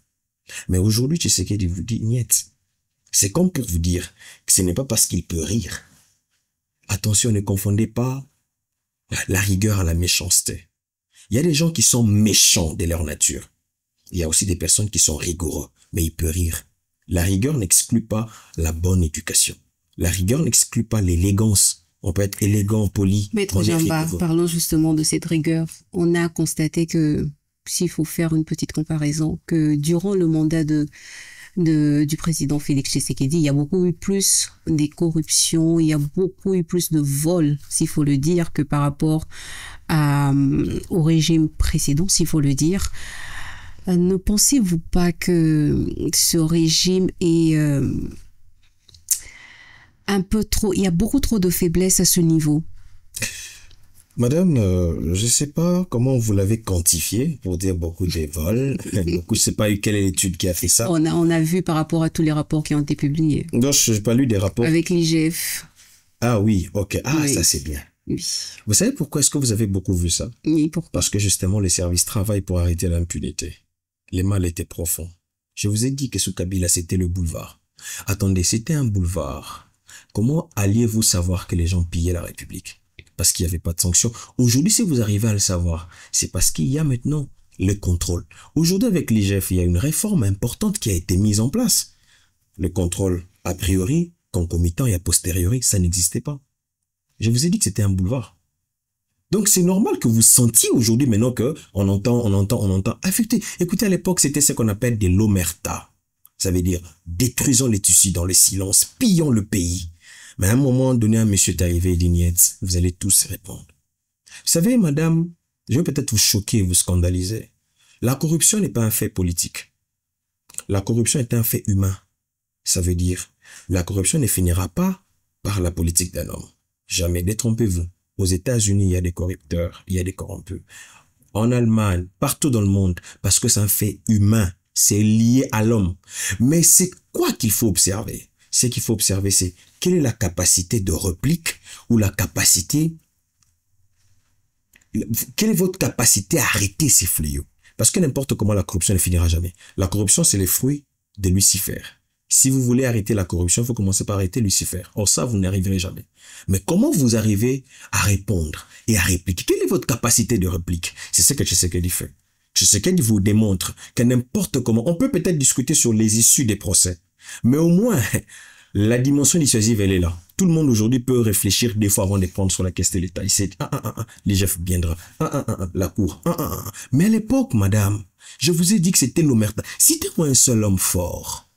Mais aujourd'hui, Tshisekedi vous dit, niet. C'est comme pour vous dire que ce n'est pas parce qu'il peut rire. Attention, ne confondez pas la rigueur à la méchanceté. Il y a des gens qui sont méchants de leur nature. Il y a aussi des personnes qui sont rigoureux, mais il peut rire. La rigueur n'exclut pas la bonne éducation. La rigueur n'exclut pas l'élégance. On peut être élégant, poli. Maître Djamba, parlons justement de cette rigueur. On a constaté que, s'il faut faire une petite comparaison, que durant le mandat du président Félix Tshisekedi, il y a beaucoup eu plus des corruptions, il y a beaucoup eu plus de vols, s'il faut le dire, que par rapport au régime précédent, s'il faut le dire. Ne pensez-vous pas que ce régime est un peu trop... Il y a beaucoup trop de faiblesse à ce niveau? Madame, je ne sais pas comment vous l'avez quantifié pour dire beaucoup de vols. Je ne sais pas quelle est l'étude qui a fait ça. On a vu par rapport à tous les rapports qui ont été publiés. Non, je n'ai pas lu des rapports. Avec l'IGF. Ah oui, ok. Ah, oui. Ça c'est bien. Oui. Vous savez pourquoi est-ce que vous avez beaucoup vu ça? Oui, pourquoi? Parce que justement, les services travaillent pour arrêter l'impunité. Les mal étaient profonds. Je vous ai dit que sous Kabila, c'était le boulevard. Attendez, c'était un boulevard. Comment alliez-vous savoir que les gens pillaient la République? Parce qu'il n'y avait pas de sanctions. Aujourd'hui, si vous arrivez à le savoir, c'est parce qu'il y a maintenant le contrôle. Aujourd'hui, avec l'IGF, il y a une réforme importante qui a été mise en place. Le contrôle, a priori, concomitant et a posteriori, ça n'existait pas. Je vous ai dit que c'était un boulevard. Donc, c'est normal que vous sentiez aujourd'hui, maintenant que on entend affecté. Écoutez, à l'époque, c'était ce qu'on appelle des l'omerta. Ça veut dire, détruisons les tissus dans le silence, pillons le pays. Mais à un moment donné, un monsieur est arrivé et dit, niet, vous allez tous répondre. Vous savez, madame, je vais peut-être vous choquer, vous scandaliser. La corruption n'est pas un fait politique. La corruption est un fait humain. Ça veut dire, la corruption ne finira pas par la politique d'un homme. Jamais, détrompez-vous. Aux États-Unis, il y a des corrupteurs, il y a des corrompus. En Allemagne, partout dans le monde, parce que c'est un fait humain. C'est lié à l'homme. Mais c'est quoi qu'il faut observer? Ce qu'il faut observer, c'est quelle est la capacité de réplique ou la capacité... Quelle est votre capacité à arrêter ces fléaux? Parce que n'importe comment, la corruption ne finira jamais. La corruption, c'est le fruit de Lucifer. Si vous voulez arrêter la corruption, il faut commencer par arrêter Lucifer. Or ça, vous n'arriverez jamais. Mais comment vous arrivez à répondre et à répliquer? Quelle est votre capacité de réplique? C'est ce que Tshisekedi fait. Tshisekedi vous démontre que n'importe comment, on peut peut-être discuter sur les issues des procès, mais au moins, La dimension dissuasive, elle est là. Tout le monde aujourd'hui peut réfléchir des fois avant de prendre sur la caisse de l'État. Il sait, les chefs viendront, la cour, Mais à l'époque, madame, je vous ai dit que c'était l'omerta. C'était un seul homme fort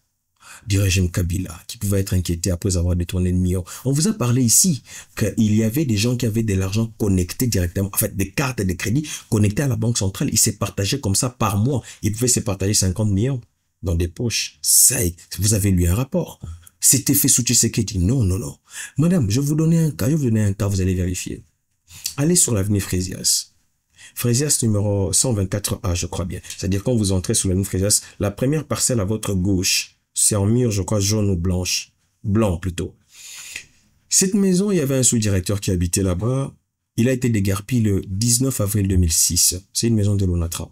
du régime Kabila qui pouvait être inquiété après avoir détourné le million. On vous a parlé ici qu'il y avait des gens qui avaient de l'argent connecté directement, en fait, des cartes de crédit connectées à la banque centrale. Ils se partageaient comme ça par mois. Ils pouvaient se partager 50 millions dans des poches. Ça, vous avez lu un rapport. C'était fait sous Tshisekedi. Non. Madame, je vais vous donner un cas, vous allez vérifier. Allez sur l'avenue Frésias. Frésias numéro 124A, je crois bien. C'est-à-dire quand vous entrez sur l'avenue Frésias, la première parcelle à votre gauche, c'est en mur, je crois, jaune ou blanche. Blanc, plutôt. Cette maison, il y avait un sous-directeur qui habitait là-bas. Il a été déguerpi le 19 avril 2006. C'est une maison de l'ONATRA.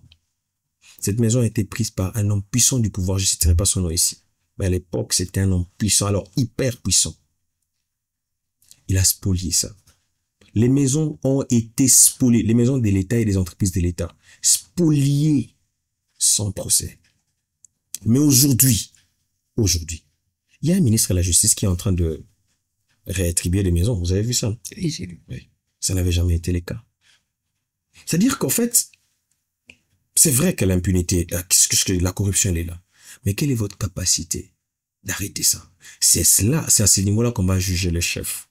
Cette maison a été prise par un homme puissant du pouvoir. Je ne citerai pas son nom ici. Mais à l'époque, c'était un homme puissant, alors hyper puissant. Il a spolié ça. Les maisons ont été spoliées. Les maisons de l'État et des entreprises de l'État. Spoliées sans procès. Mais aujourd'hui, il y a un ministre de la Justice qui est en train de réattribuer les maisons. Vous avez vu ça? Oui, j'ai vu. Oui. Ça n'avait jamais été le cas. C'est-à-dire qu'en fait, c'est vrai que l'impunité, la corruption, elle est là. Mais quelle est votre capacité d'arrêter ça? C'est à ce niveau-là qu'on va juger le chef.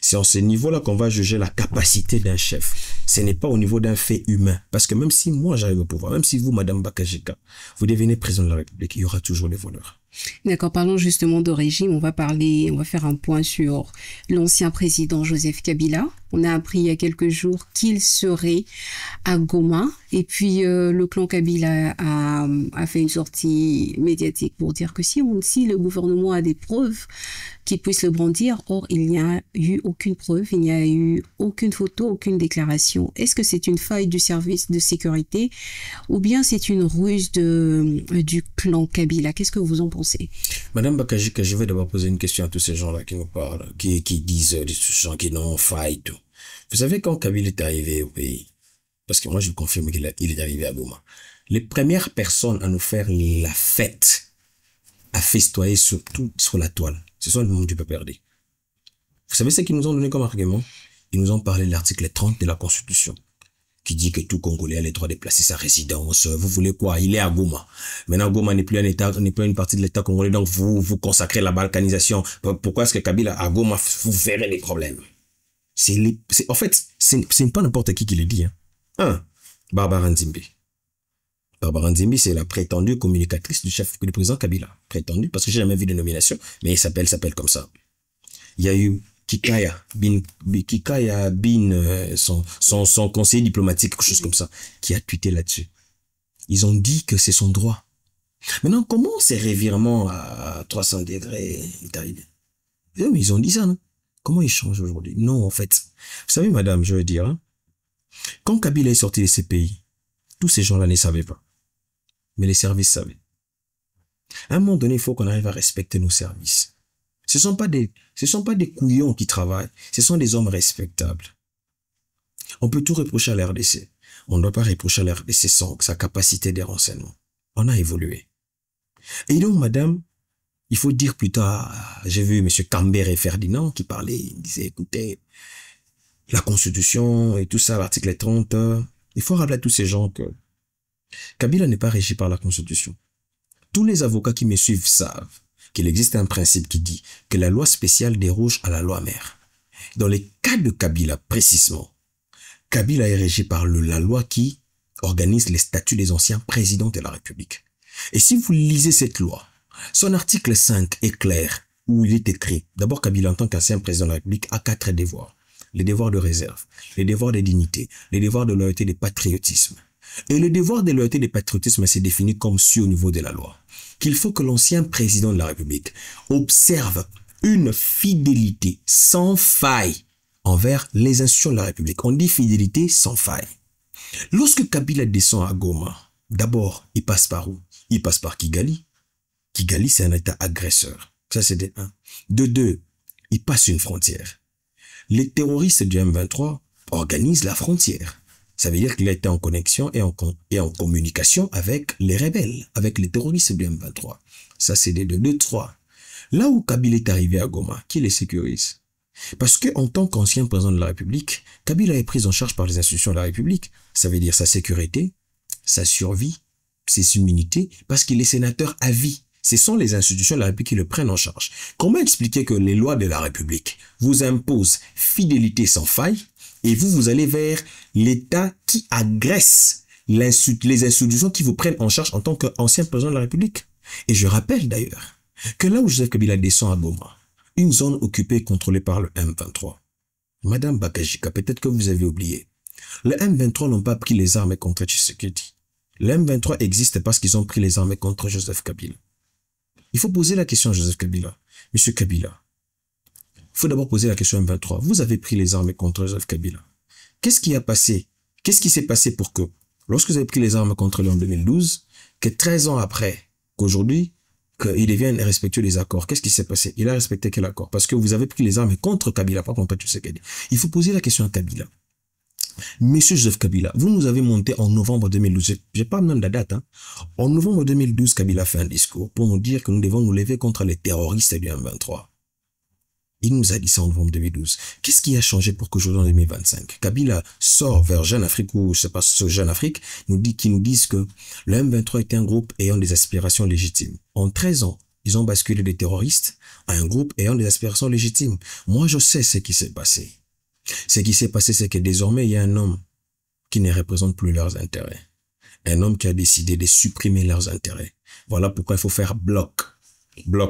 C'est à ce niveau-là qu'on va juger la capacité d'un chef. Ce n'est pas au niveau d'un fait humain. Parce que même si moi j'arrive au pouvoir, même si vous, Madame Bakajika, vous devenez président de la République, il y aura toujours les voleurs. D'accord, parlons justement de régime. On va faire un point sur l'ancien président Joseph Kabila. On a appris il y a quelques jours qu'il serait à Goma. Et puis, le clan Kabila a fait une sortie médiatique pour dire que si le gouvernement a des preuves, qu'il puisse le brandir. Or, il n'y a eu aucune preuve, il n'y a eu aucune photo, aucune déclaration. Est-ce que c'est une faille du service de sécurité ou bien c'est une ruse du clan Kabila? Qu'est-ce que vous en pensez? Madame Bakajika, je vais d'abord poser une question à tous ces gens-là qui nous parlent, qui disent des gens qui n'ont faille tout. Vous savez quand Kabila est arrivé au pays, parce que moi je vous confirme qu'il est arrivé à Goma, les premières personnes à nous faire la fête, à festoyer surtout sur la toile, ce sont les membres du PPRD. Vous savez ce qu'ils nous ont donné comme argument? Ils nous ont parlé de l'article 30 de la Constitution, qui dit que tout Congolais a le droit de placer sa résidence. Vous voulez quoi? Il est à Goma. Maintenant, Goma n'est plus un État, n'est pas une partie de l'État congolais, donc vous consacrez la balkanisation. Pourquoi est-ce que Kabila à Goma, vous verrez les problèmes? En fait, c'est pas n'importe qui le dit. Barbara Nzimbe. Barbara Nzimbe, c'est la prétendue communicatrice du président Kabila. Prétendue, parce que j'ai jamais vu de nomination, mais il s'appelle comme ça. Il y a eu Kikaya Bin, son conseiller diplomatique, quelque chose comme ça, qui a tweeté là-dessus. Ils ont dit que c'est son droit. Maintenant, comment ces revirements à 300 degrés est arrivé? Ils ont dit ça, non? Comment ils changent aujourd'hui? Non, en fait. Vous savez, madame, je veux dire, quand Kabila est sorti de ces pays, tous ces gens-là ne savaient pas. Mais les services savaient. À un moment donné, il faut qu'on arrive à respecter nos services. Ce sont pas des couillons qui travaillent. Ce sont des hommes respectables. On peut tout reprocher à la RDC. On ne doit pas reprocher à la RDC sa capacité de renseignement. On a évolué. Et donc, madame, il faut dire plus tard, j'ai vu M. Cambert et Ferdinand qui parlaient, ils disaient, écoutez, la Constitution et tout ça, l'article 30, il faut rappeler à tous ces gens que Kabila n'est pas régi par la Constitution. Tous les avocats qui me suivent savent qu'il existe un principe qui dit que la loi spéciale déroge à la loi mère. Dans les cas de Kabila, précisément, Kabila est régi par la loi qui organise les statuts des anciens présidents de la République. Et si vous lisez cette loi, son article 5 est clair, où il est écrit, d'abord Kabila en tant qu'ancien président de la République a 4 devoirs. Les devoirs de réserve, les devoirs de dignité, les devoirs de loyauté et de patriotisme. Et le devoir de loyauté et de patriotisme c'est défini comme suit au niveau de la loi. Qu'il faut que l'ancien président de la République observe une fidélité sans faille envers les institutions de la République. On dit fidélité sans faille. Lorsque Kabila descend à Goma, d'abord, il passe par où? Il passe par Kigali. Kigali, c'est un État agresseur. Ça, c'est de 1. De 2, il passe une frontière. Les terroristes du M23 organisent la frontière. Ça veut dire qu'il a été en connexion et en communication avec les rebelles, avec les terroristes du M23. Ça, c'est des 2. 3. Là où Kabila est arrivé à Goma, qui les sécurise? Parce que en tant qu'ancien président de la République, Kabila est pris en charge par les institutions de la République. Ça veut dire sa sécurité, sa survie, ses immunités, parce qu'il est sénateur à vie. Ce sont les institutions de la République qui le prennent en charge. Comment expliquer que les lois de la République vous imposent fidélité sans faille et vous allez vers l'État qui agresse les institutions qui vous prennent en charge en tant qu'ancien président de la République? Et je rappelle d'ailleurs que là où Joseph Kabila descend à Goma, une zone occupée et contrôlée par le M23. Madame Bakajika, peut-être que vous avez oublié. Le M23 n'ont pas pris les armes contre Tshisekedi. Le M23 existe parce qu'ils ont pris les armes contre Joseph Kabila. Il faut poser la question à Joseph Kabila. Monsieur Kabila, il faut d'abord poser la question à M23. Vous avez pris les armes contre Joseph Kabila. Qu'est-ce qui a passé? Qu'est-ce qui s'est passé pour que, lorsque vous avez pris les armes contre lui en 2012, que 13 ans après, qu'aujourd'hui, qu'il devienne respectueux des accords. Qu'est-ce qui s'est passé? Il a respecté quel accord? Parce que vous avez pris les armes contre Kabila, pas contre Tshisekedi. Il faut poser la question à Kabila. Monsieur Joseph Kabila, vous nous avez monté en novembre 2012. Je parle même de la date. En novembre 2012, Kabila fait un discours pour nous dire que nous devons nous lever contre les terroristes du M23. Il nous a dit ça en novembre 2012. Qu'est-ce qui a changé pour qu'aujourd'hui, en 2025, Kabila sort vers Jeune Afrique, ou je sais pas, ce Jeune Afrique, qui nous disent que le M23 était un groupe ayant des aspirations légitimes. En 13 ans, ils ont basculé des terroristes à un groupe ayant des aspirations légitimes. Moi, je sais ce qui s'est passé. Ce qui s'est passé, c'est que désormais, il y a un homme qui ne représente plus leurs intérêts. Un homme qui a décidé de supprimer leurs intérêts. Voilà pourquoi il faut faire bloc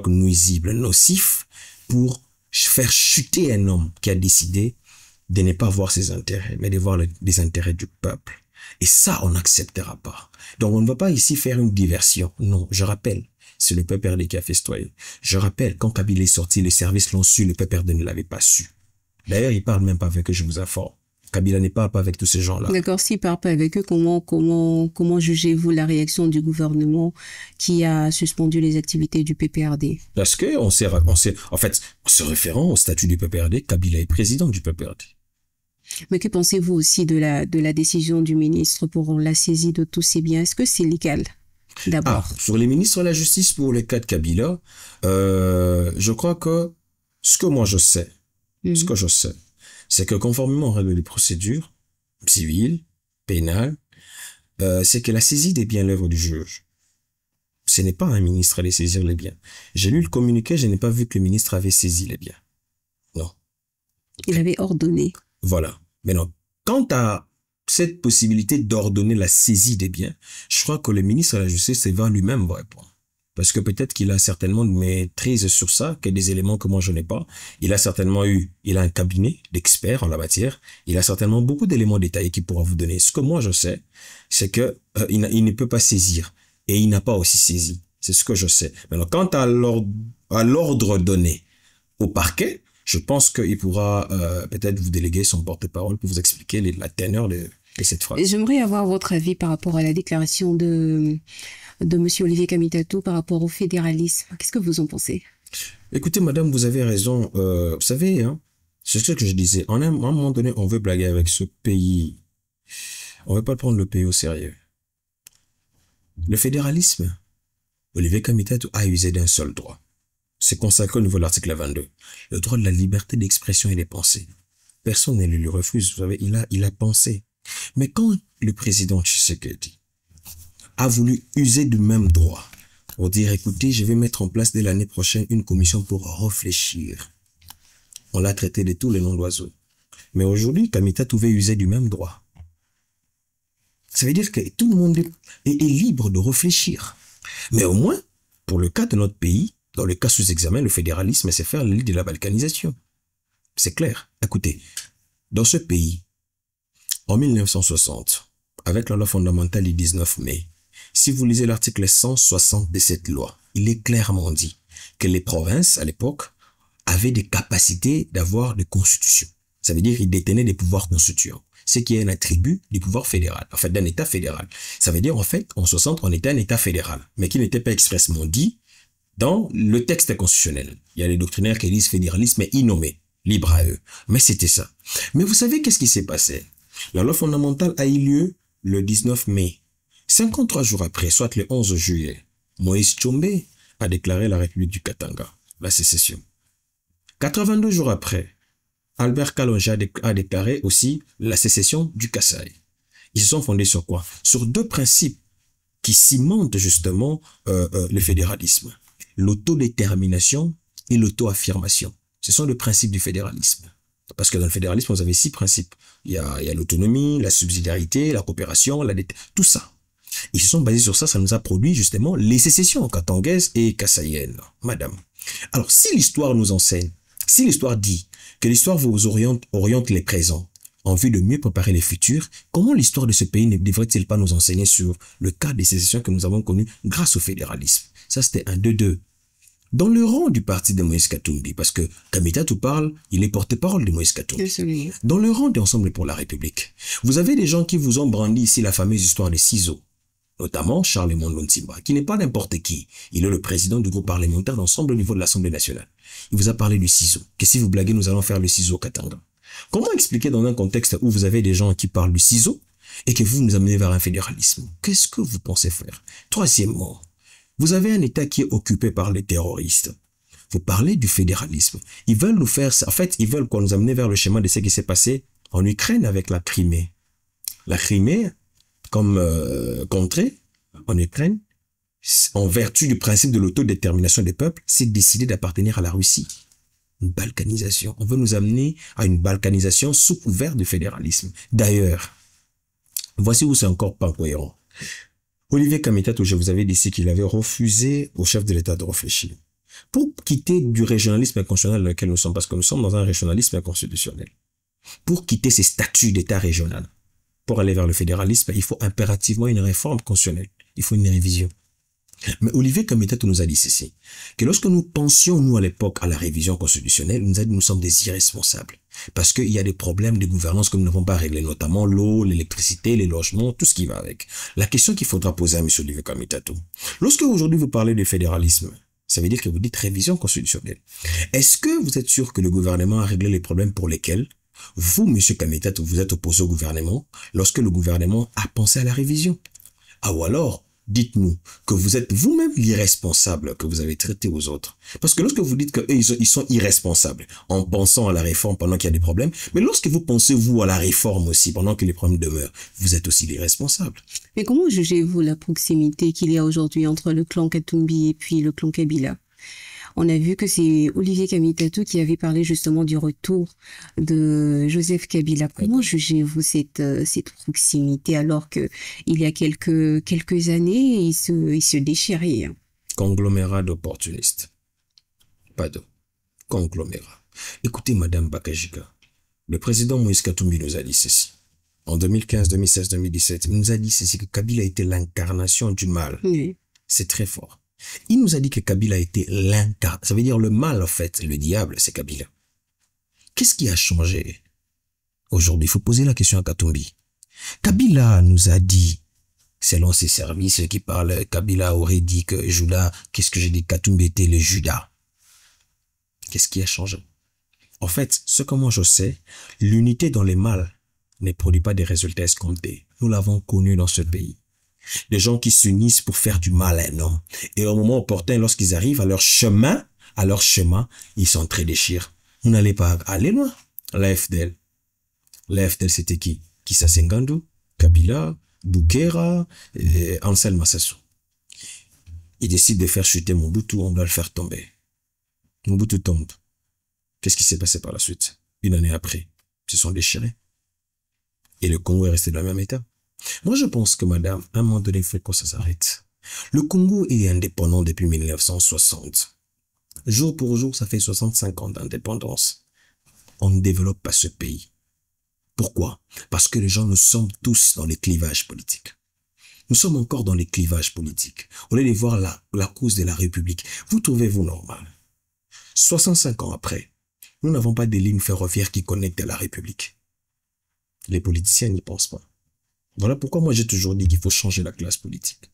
nuisible, nocif, pour faire chuter un homme qui a décidé de ne pas voir ses intérêts, mais de voir les intérêts du peuple. Et ça, on n'acceptera pas. Donc, on ne va pas ici faire une diversion. Non, je rappelle, c'est le PPRD qui a festoyé. Je rappelle, quand Kabila est sorti, les services l'ont su, le PPRD ne l'avait pas su. D'ailleurs, il parle même pas avec eux, je vous informe. Kabila ne parle pas avec tous ces gens-là. D'accord, s'il parle pas avec eux, comment jugez-vous la réaction du gouvernement qui a suspendu les activités du PPRD? Parce que en se référant au statut du PPRD, Kabila est président du PPRD. Mais que pensez-vous aussi de la décision du ministre pour la saisie de tous ces biens? Est-ce que c'est légal? D'abord. Sur les ministres de la Justice pour le cas de Kabila, je crois que ce que je sais, c'est que conformément aux règles de procédure civiles, pénales, c'est que la saisie des biens l'œuvre du juge. Ce n'est pas un ministre à les saisir les biens. J'ai lu le communiqué, je n'ai pas vu que le ministre avait saisi les biens. Non. Il avait ordonné. Voilà. Maintenant, quant à cette possibilité d'ordonner la saisie des biens, je crois que le ministre de la Justice va lui-même répondre. Parce que peut-être qu'il a certainement une maîtrise sur ça, qu'il y a des éléments que moi je n'ai pas. Il a un cabinet d'experts en la matière. Il a certainement beaucoup d'éléments détaillés qu'il pourra vous donner. Ce que moi je sais, c'est que il ne peut pas saisir. Et il n'a pas aussi saisi. C'est ce que je sais. Maintenant, quant à l'ordre donné au parquet, je pense qu'il pourra peut-être vous déléguer son porte-parole pour vous expliquer la teneur de cette phrase. J'aimerais avoir votre avis par rapport à la déclaration de M. Olivier Kamitatou par rapport au fédéralisme. Qu'est-ce que vous en pensez? Écoutez, madame, vous avez raison. Vous savez, c'est ce que je disais. À un moment donné, on veut blaguer avec ce pays. On ne veut pas prendre le pays au sérieux. Le fédéralisme, Olivier Kamitatou a usé d'un seul droit. C'est consacré au niveau de l'article 22. Le droit de la liberté d'expression et des pensées. Personne ne lui refuse. Vous savez, il a pensé. Mais quand le président Tshisekedi a voulu user du même droit pour dire, écoutez, je vais mettre en place dès l'année prochaine une commission pour réfléchir. On l'a traité de tous les noms d'oiseaux. Mais aujourd'hui, Kamitatou veut user du même droit. Ça veut dire que tout le monde est libre de réfléchir. Mais au moins, pour le cas de notre pays, dans le cas sous examen, le fédéralisme, c'est faire l'île de la balkanisation. C'est clair. Écoutez, dans ce pays, en 1960, avec la loi fondamentale du 19 mai, si vous lisez l'article 160 de cette loi, il est clairement dit que les provinces, à l'époque, avaient des capacités d'avoir des constitutions. Ça veut dire qu'ils détenaient des pouvoirs constituants. Ce qui est un attribut du pouvoir fédéral, en fait, d'un État fédéral. Ça veut dire, en fait, en 60, on était un État fédéral, mais qui n'était pas expressément dit dans le texte constitutionnel. Il y a les doctrinaires qui disent fédéralisme est innommé, libre à eux. Mais c'était ça. Mais vous savez qu'est-ce qui s'est passé? La loi fondamentale a eu lieu le 19 mai. 53 jours après, soit le 11 juillet, Moïse Tshombe a déclaré la République du Katanga. la sécession. 82 jours après, Albert Kalonji a déclaré aussi la sécession du Kasaï. Ils se sont fondés sur quoi? Sur deux principes qui cimentent justement le fédéralisme. L'autodétermination et l'auto-affirmation. Ce sont les principes du fédéralisme. Parce que dans le fédéralisme, vous avez 6 principes. Il y a l'autonomie, la subsidiarité, la coopération, tout ça. Ils se sont basés sur ça, ça nous a produit justement les sécessions katangaises et kassaïennes, madame. Alors, si l'histoire nous enseigne, si l'histoire dit que l'histoire vous oriente les présents en vue de mieux préparer les futurs, comment l'histoire de ce pays ne devrait-il pas nous enseigner sur le cas des sécessions que nous avons connues grâce au fédéralisme? Ça, c'était un 2-2. Dans le rang du parti de Moïse Katumbi, parce que Kamitatou parle, il est porte-parole de Moïse Katumbi. Dans le rang d'Ensemble pour la République, vous avez des gens qui vous ont brandi ici la fameuse histoire des ciseaux, notamment Charles Emondo Ntimba, qui n'est pas n'importe qui. Il est le président du groupe parlementaire d'Ensemble au niveau de l'Assemblée nationale. Il vous a parlé du ciseau, que si vous blaguez, nous allons faire le ciseau Katanga. Comment expliquer dans un contexte où vous avez des gens qui parlent du ciseau et que vous nous amenez vers un fédéralisme? Qu'est-ce que vous pensez faire? Troisièmement, vous avez un État qui est occupé par les terroristes. Vous parlez du fédéralisme. Ils veulent nous faire, en fait, ils veulent nous amener vers le schéma de ce qui s'est passé en Ukraine avec la Crimée. La Crimée, comme contrée en Ukraine, en vertu du principe de l'autodétermination des peuples, c'est décidé d'appartenir à la Russie. Une balkanisation. On veut nous amener à une balkanisation sous couvert du fédéralisme. D'ailleurs, voici où c'est encore pas cohérent. Olivier Kamitatou, je vous avais dit ici qu'il avait refusé au chef de l'État de réfléchir. Pour quitter du régionalisme constitutionnel dans lequel nous sommes, parce que nous sommes dans un régionalisme constitutionnel, pour quitter ces statuts d'État régional, pour aller vers le fédéralisme, il faut impérativement une réforme constitutionnelle. Il faut une révision. Mais Olivier Kamitatou nous a dit ceci, que lorsque nous pensions, nous, à l'époque, à la révision constitutionnelle, nous a dit que nous sommes des irresponsables. Parce qu'il y a des problèmes de gouvernance que nous n'avons pas réglés, notamment l'eau, l'électricité, les logements, tout ce qui va avec. La question qu'il faudra poser à M. Olivier Kamitatou, lorsque aujourd'hui vous parlez de fédéralisme, ça veut dire que vous dites révision constitutionnelle. Est-ce que vous êtes sûr que le gouvernement a réglé les problèmes pour lesquels vous, M. Kamitatou, vous êtes opposé au gouvernement lorsque le gouvernement a pensé à la révision? Ah, ou alors, dites-nous que vous êtes vous-même l'irresponsable que vous avez traité aux autres. Parce que lorsque vous dites qu'eux, ils sont irresponsables en pensant à la réforme pendant qu'il y a des problèmes, mais lorsque vous pensez, vous, à la réforme aussi, pendant que les problèmes demeurent, vous êtes aussi l'irresponsable. Mais comment jugez-vous la proximité qu'il y a aujourd'hui entre le clan Katumbi et puis le clan Kabila? On a vu que c'est Olivier Kamitatou qui avait parlé justement du retour de Joseph Kabila. Comment jugez-vous cette proximité alors que il y a quelques années, il se déchirait? Conglomérat d'opportunistes. Pardon. Conglomérat. Écoutez, Madame Bakajika, le président Moïse Katumbi nous a dit ceci. En 2015, 2016, 2017, il nous a dit ceci, que Kabila était l'incarnation du mal. Oui. C'est très fort. Il nous a dit que Kabila était l'incarnation. Ça veut dire le mal, en fait. Le diable, c'est Kabila. Qu'est-ce qui a changé? Aujourd'hui, il faut poser la question à Katumbi. Kabila nous a dit, selon ses services qui parlent, Kabila aurait dit que Judas, qu'est-ce que j'ai dit? Katumbi était le Judas. Qu'est-ce qui a changé? En fait, ce que moi je sais, l'unité dans les mal ne produit pas des résultats escomptés. Nous l'avons connu dans ce pays. Des gens qui s'unissent pour faire du mal à un homme. Et au moment opportun, lorsqu'ils arrivent à leur chemin, ils sont très déchirés. Vous n'allez pas aller loin. La FDL, c'était qui? Kissa Sengandu, Kabila, Boukera, et Ansel Massassou. Ils décident de faire chuter Mobutu, on doit le faire tomber. Mobutu tombe. Qu'est-ce qui s'est passé par la suite? Une année après, ils se sont déchirés. Et le Congo est resté dans le même état. Moi, je pense que, madame, à un moment donné, il faut que ça s'arrête. Le Congo est indépendant depuis 1960. Jour pour jour, ça fait 65 ans d'indépendance. On ne développe pas ce pays. Pourquoi? Parce que les gens, nous sommes tous dans les clivages politiques. Nous sommes encore dans les clivages politiques. Au lieu de voir la cause de la République, vous trouvez-vous normal? 65 ans après, nous n'avons pas de lignes ferroviaires qui connectent à la République. Les politiciens n'y pensent pas. Voilà pourquoi moi j'ai toujours dit qu'il faut changer la classe politique.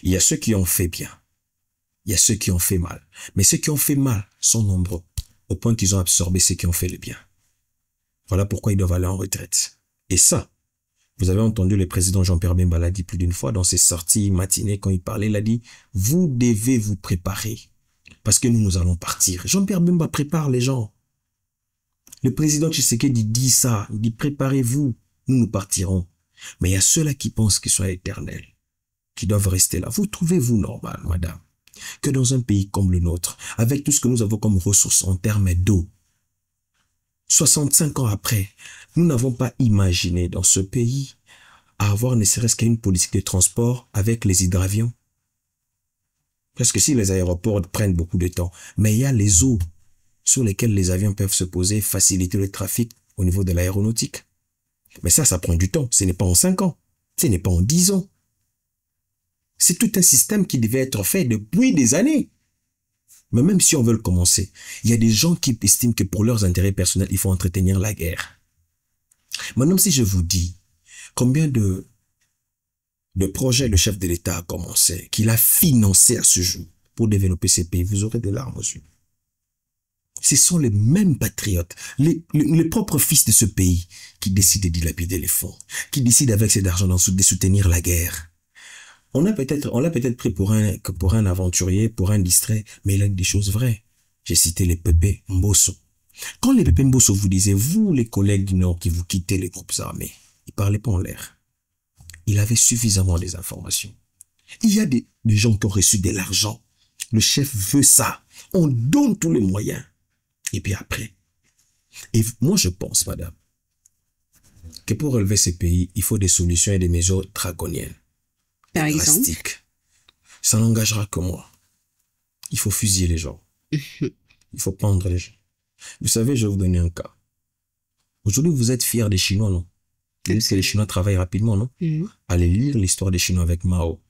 Il y a ceux qui ont fait bien. Il y a ceux qui ont fait mal. Mais ceux qui ont fait mal sont nombreux, au point qu'ils ont absorbé ceux qui ont fait le bien. Voilà pourquoi ils doivent aller en retraite. Et ça, vous avez entendu le président Jean-Pierre Bemba l'a dit plus d'une fois dans ses sorties matinées quand il parlait, il a dit, vous devez vous préparer Parce que nous allons partir. Jean-Pierre Bemba prépare les gens. Le président Tshisekedi dit ça. Il dit, préparez-vous, nous partirons. Mais il y a ceux-là qui pensent qu'ils sont éternels, qui doivent rester là. Vous trouvez-vous normal, madame, que dans un pays comme le nôtre, avec tout ce que nous avons comme ressources en termes d'eau, 65 ans après, nous n'avons pas imaginé dans ce pays à avoir ne serait-ce qu'une politique de transport avec les hydravions? Parce que si les aéroports prennent beaucoup de temps, mais il y a les eaux sur lesquelles les avions peuvent se poser, faciliter le trafic au niveau de l'aéronautique. Mais ça prend du temps. Ce n'est pas en 5 ans. Ce n'est pas en 10 ans. C'est tout un système qui devait être fait depuis des années. Mais même si on veut le commencer, il y a des gens qui estiment que pour leurs intérêts personnels, il faut entretenir la guerre. Maintenant, si je vous dis combien de projets le chef de l'État a commencé, qu'il a financé à ce jour pour développer ces pays, vous aurez des larmes aux yeux. Ce sont les mêmes patriotes, les propres fils de ce pays qui décident de dilapider les fonds, qui décident avec cet argent de soutenir la guerre. On l'a peut-être pris pour un aventurier, pour un distrait, mais il a dit des choses vraies. J'ai cité les Pépé Mbosso. Quand les Pépé Mbosso vous disaient, vous les collègues du Nord qui vous quittez les groupes armés, il parlait pas en l'air. Il avait suffisamment des informations. Il y a des gens qui ont reçu de l'argent. Le chef veut ça. On donne tous les moyens. Et puis après. Et moi, je pense, madame, que pour relever ces pays, il faut des solutions et des mesures draconiennes. Par exemple. Drastiques. Ça n'engagera que moi. Il faut fusiller les gens. Il faut pendre les gens. Vous savez, je vais vous donner un cas. Aujourd'hui, vous êtes fiers des Chinois, non? Vous dites que les Chinois travaillent rapidement, non? Allez lire l'histoire des Chinois avec Mao.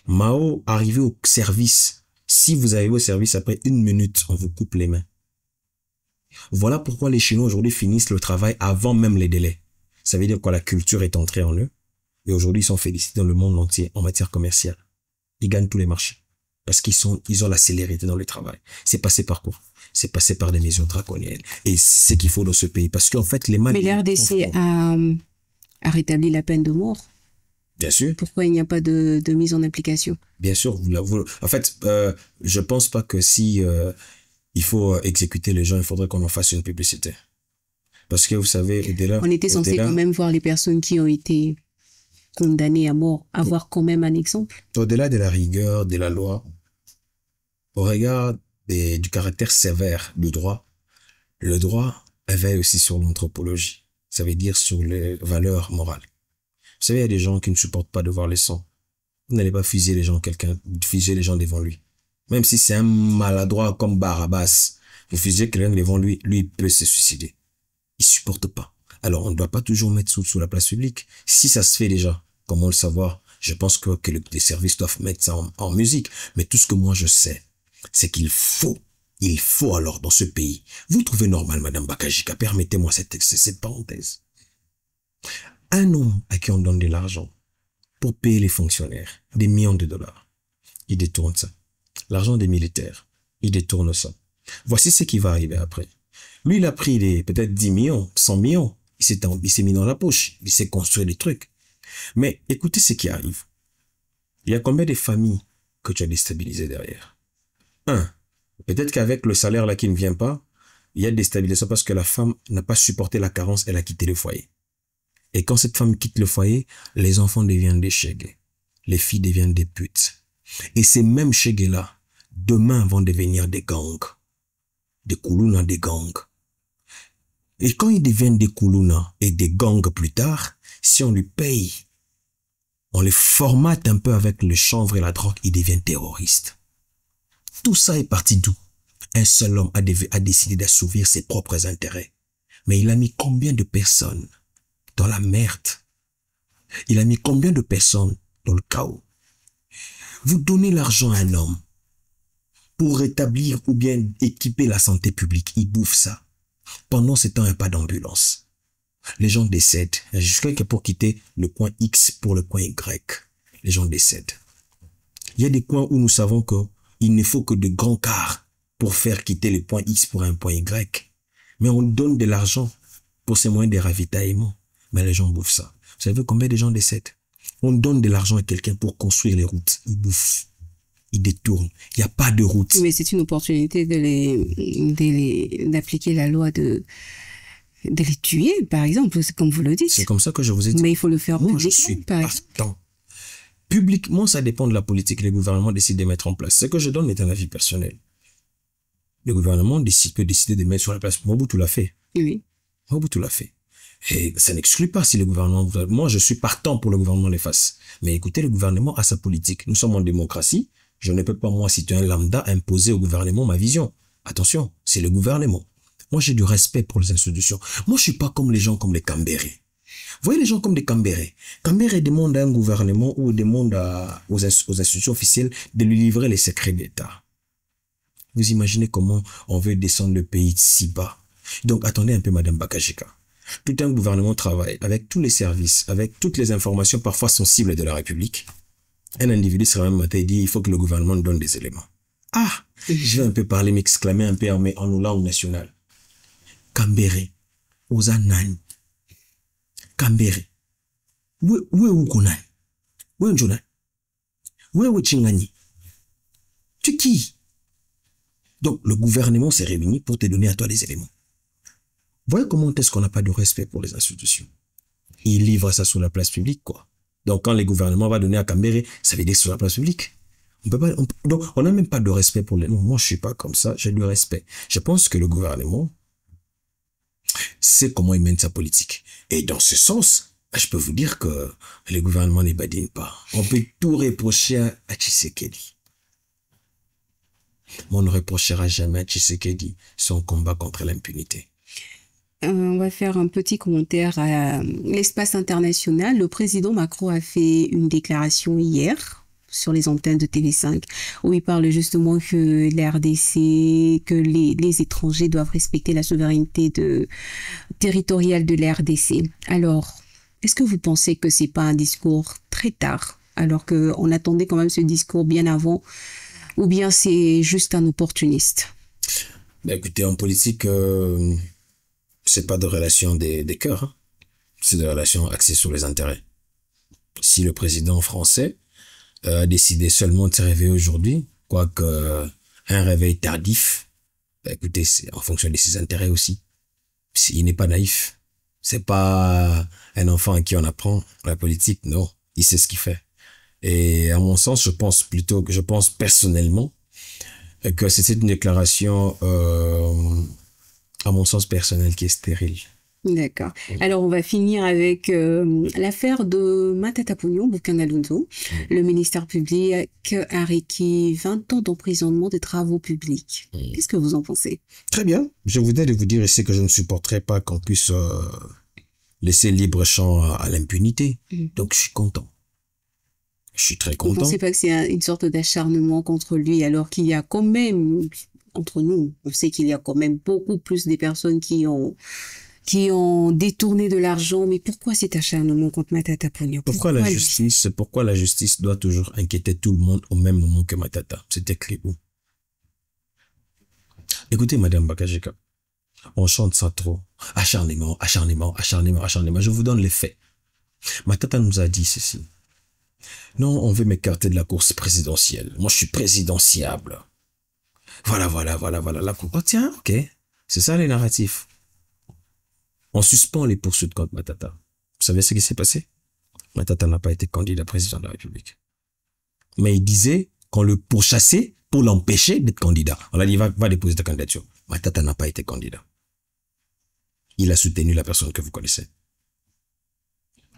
Mao, arrivé au service. Si vous arrivez au service après 1 minute, on vous coupe les mains. Voilà pourquoi les Chinois aujourd'hui finissent le travail avant même les délais. Ça veut dire que la culture est entrée en eux. Et aujourd'hui, ils sont félicités dans le monde entier en matière commerciale. Ils gagnent tous les marchés. Parce ils ont la célérité dans le travail. C'est passé par quoi? C'est passé par des mesures draconiennes. Et c'est ce qu'il faut dans ce pays. Parce qu'en fait, les mal... Mais l'RDC a rétabli la peine de mort. Bien sûr. Pourquoi il n'y a pas de mise en application? Bien sûr. En fait, je pense pas que si il faut exécuter les gens, il faudrait qu'on en fasse une publicité. Parce que vous savez, au-delà... On était censé quand même voir les personnes qui ont été condamnées à mort, avoir quand même un exemple. Au-delà de la rigueur de la loi, au regard du caractère sévère du droit, le droit éveille aussi sur l'anthropologie. Ça veut dire sur les valeurs morales. Vous savez, il y a des gens qui ne supportent pas de voir le sang. Vous n'allez pas fusiller les gens, fusiller les gens devant lui. Même si c'est un maladroit comme Barabbas, vous fusillez quelqu'un devant lui, lui il peut se suicider. Il supporte pas. Alors on ne doit pas toujours mettre sous la place publique. Si ça se fait déjà, comment le savoir? Je pense que les services doivent mettre ça en musique. Mais tout ce que moi je sais, c'est qu'il faut alors dans ce pays. Vous trouvez normal, Madame Bakajika, permettez-moi cette parenthèse. Un homme à qui on donne de l'argent pour payer les fonctionnaires, des millions de dollars, il détourne ça. L'argent des militaires, il détourne ça. Voici ce qui va arriver après. Lui, il a pris peut-être 10 millions, 100 millions. Il s'est mis dans la poche. Il s'est construit des trucs. Mais écoutez ce qui arrive. Il y a combien de familles que tu as déstabilisées derrière? Peut-être qu'avec le salaire là qui ne vient pas, il y a déstabilisation parce que la femme n'a pas supporté la carence, elle a quitté le foyer. Et quand cette femme quitte le foyer, les enfants deviennent des chégués. Les filles deviennent des putes. Et ces mêmes chégués-là, demain vont devenir des gangs. Des koulouna, des gangs. Et quand ils deviennent des koulouna et des gangs plus tard, si on lui paye, on les formate un peu avec le chanvre et la drogue, ils deviennent terroristes. Tout ça est parti d'où? Un seul homme a décidé d'assouvir ses propres intérêts. Mais il a mis combien de personnes dans la merde? Il a mis combien de personnes dans le chaos? Vous donnez l'argent à un homme pour rétablir ou bien équiper la santé publique. Il bouffe ça. Pendant ce temps, il n'y a pas d'ambulance. Les gens décèdent. Jusqu'à que pour quitter le point X pour le point Y, les gens décèdent. Il y a des coins où nous savons qu'il ne faut que de grands cars pour faire quitter le point X pour un point Y. Mais on donne de l'argent pour ces moyens de ravitaillement. Mais les gens bouffent ça. Vous savez combien de gens décèdent? On donne de l'argent à quelqu'un pour construire les routes. Il bouffe. ils détournent. Il n'y a pas de route. Mais c'est une opportunité d'appliquer la loi de les tuer, par exemple, comme vous le dites. C'est comme ça que je vous ai dit. Mais il faut le faire Moi, publiquement, je suis par exemple. partant. Publiquement, ça dépend de la politique que les gouvernements décident de mettre en place. Ce que je donne est un avis personnel. Le gouvernement peut décider de mettre sur la place. Mobutu l'a fait. Oui. Mobutu l'a fait. Et ça n'exclut pas si le gouvernement... Moi, je suis partant pour le gouvernement les fasse. Mais écoutez, le gouvernement a sa politique. Nous sommes en démocratie. Je ne peux pas, moi, citoyen lambda, imposer au gouvernement ma vision. Attention, c'est le gouvernement. Moi, j'ai du respect pour les institutions. Moi, je suis pas comme les gens comme les Cambérés. Vous voyez les gens comme des Cambérés. Cambéré demande à un gouvernement ou demande aux institutions officielles de lui livrer les secrets d'État. Vous imaginez comment on veut descendre le pays si bas. Donc, attendez un peu, Madame Bakajika. Tout un gouvernement travaille avec tous les services, avec toutes les informations parfois sensibles de la République. Un individu se réveille un matin et dit il faut que le gouvernement nous donne des éléments. Ah, je vais un peu parler, m'exclamer un peu en langue nationale. Cambéré, Ozanani. Cambéré. Où est Ukonani? Où est Njona? Où est Chingani? Tu es qui? Donc, le gouvernement s'est réuni pour te donner à toi des éléments. Voyez comment est-ce qu'on n'a pas de respect pour les institutions. Ils livrent ça sur la place publique, quoi. Donc, quand le gouvernement va donner à Cambéré, ça veut dire sur la place publique. On peut pas, donc, on n'a même pas de respect pour les... Non, moi, je suis pas comme ça, j'ai du respect. Je pense que le gouvernement sait comment il mène sa politique. Et dans ce sens, je peux vous dire que le gouvernement ne badine pas. On peut tout reprocher à Tshisekedi. Mais on ne reprochera jamais à Tshisekedi son combat contre l'impunité. On va faire un petit commentaire à l'espace international. Le président Macron a fait une déclaration hier sur les antennes de TV5 où il parle justement que l'RDC, que les étrangers doivent respecter la souveraineté territoriale de l'RDC. Alors, est-ce que vous pensez que c'est pas un discours très tard alors qu'on attendait quand même ce discours bien avant, ou bien c'est juste un opportuniste? Ben écoutez, en politique, c'est pas de relation des cœurs, hein. C'est de relation axée sur les intérêts. Si le président français a décidé seulement de se réveiller aujourd'hui, quoique un réveil tardif, ben écoutez, c'est en fonction de ses intérêts aussi. Il n'est pas naïf. C'est pas un enfant à qui on apprend la politique, non. Il sait ce qu'il fait. Et à mon sens, je pense personnellement que c'est une déclaration, à mon sens personnel, qui est stérile. D'accord. Alors, on va finir avec l'affaire de Matata Ponyo, Bouken Alonso. Le ministère public a requis 20 ans d'emprisonnement des travaux publics. Qu'est-ce que vous en pensez? Très bien. Je voudrais vous dire ici que je ne supporterai pas qu'on puisse laisser libre champ à l'impunité. Donc, je suis content. Je suis très content. Vous ne pensez pas que c'est une sorte d'acharnement contre lui, alors qu'il y a quand même, entre nous, on sait qu'il y a quand même beaucoup plus de personnes qui ont détourné de l'argent, mais pourquoi cet acharnement contre Matata Ponyo? Pourquoi la justice doit toujours inquiéter tout le monde au même moment que Matata? C'était écrit où? Écoutez, Madame Bakajika, on chante ça trop. Acharnement, acharnement, acharnement, acharnement. Je vous donne les faits. Matata nous a dit ceci. Non, on veut m'écarter de la course présidentielle. Moi, je suis présidentiable. Voilà. La cour. Oh, tiens, ok. C'est ça les narratifs. On suspend les poursuites contre Matata. Vous savez ce qui s'est passé? Matata n'a pas été candidat président de la République. Mais il disait qu'on le pourchassait pour l'empêcher d'être candidat. On a dit, va déposer ta candidature. Matata n'a pas été candidat. Il a soutenu la personne que vous connaissez.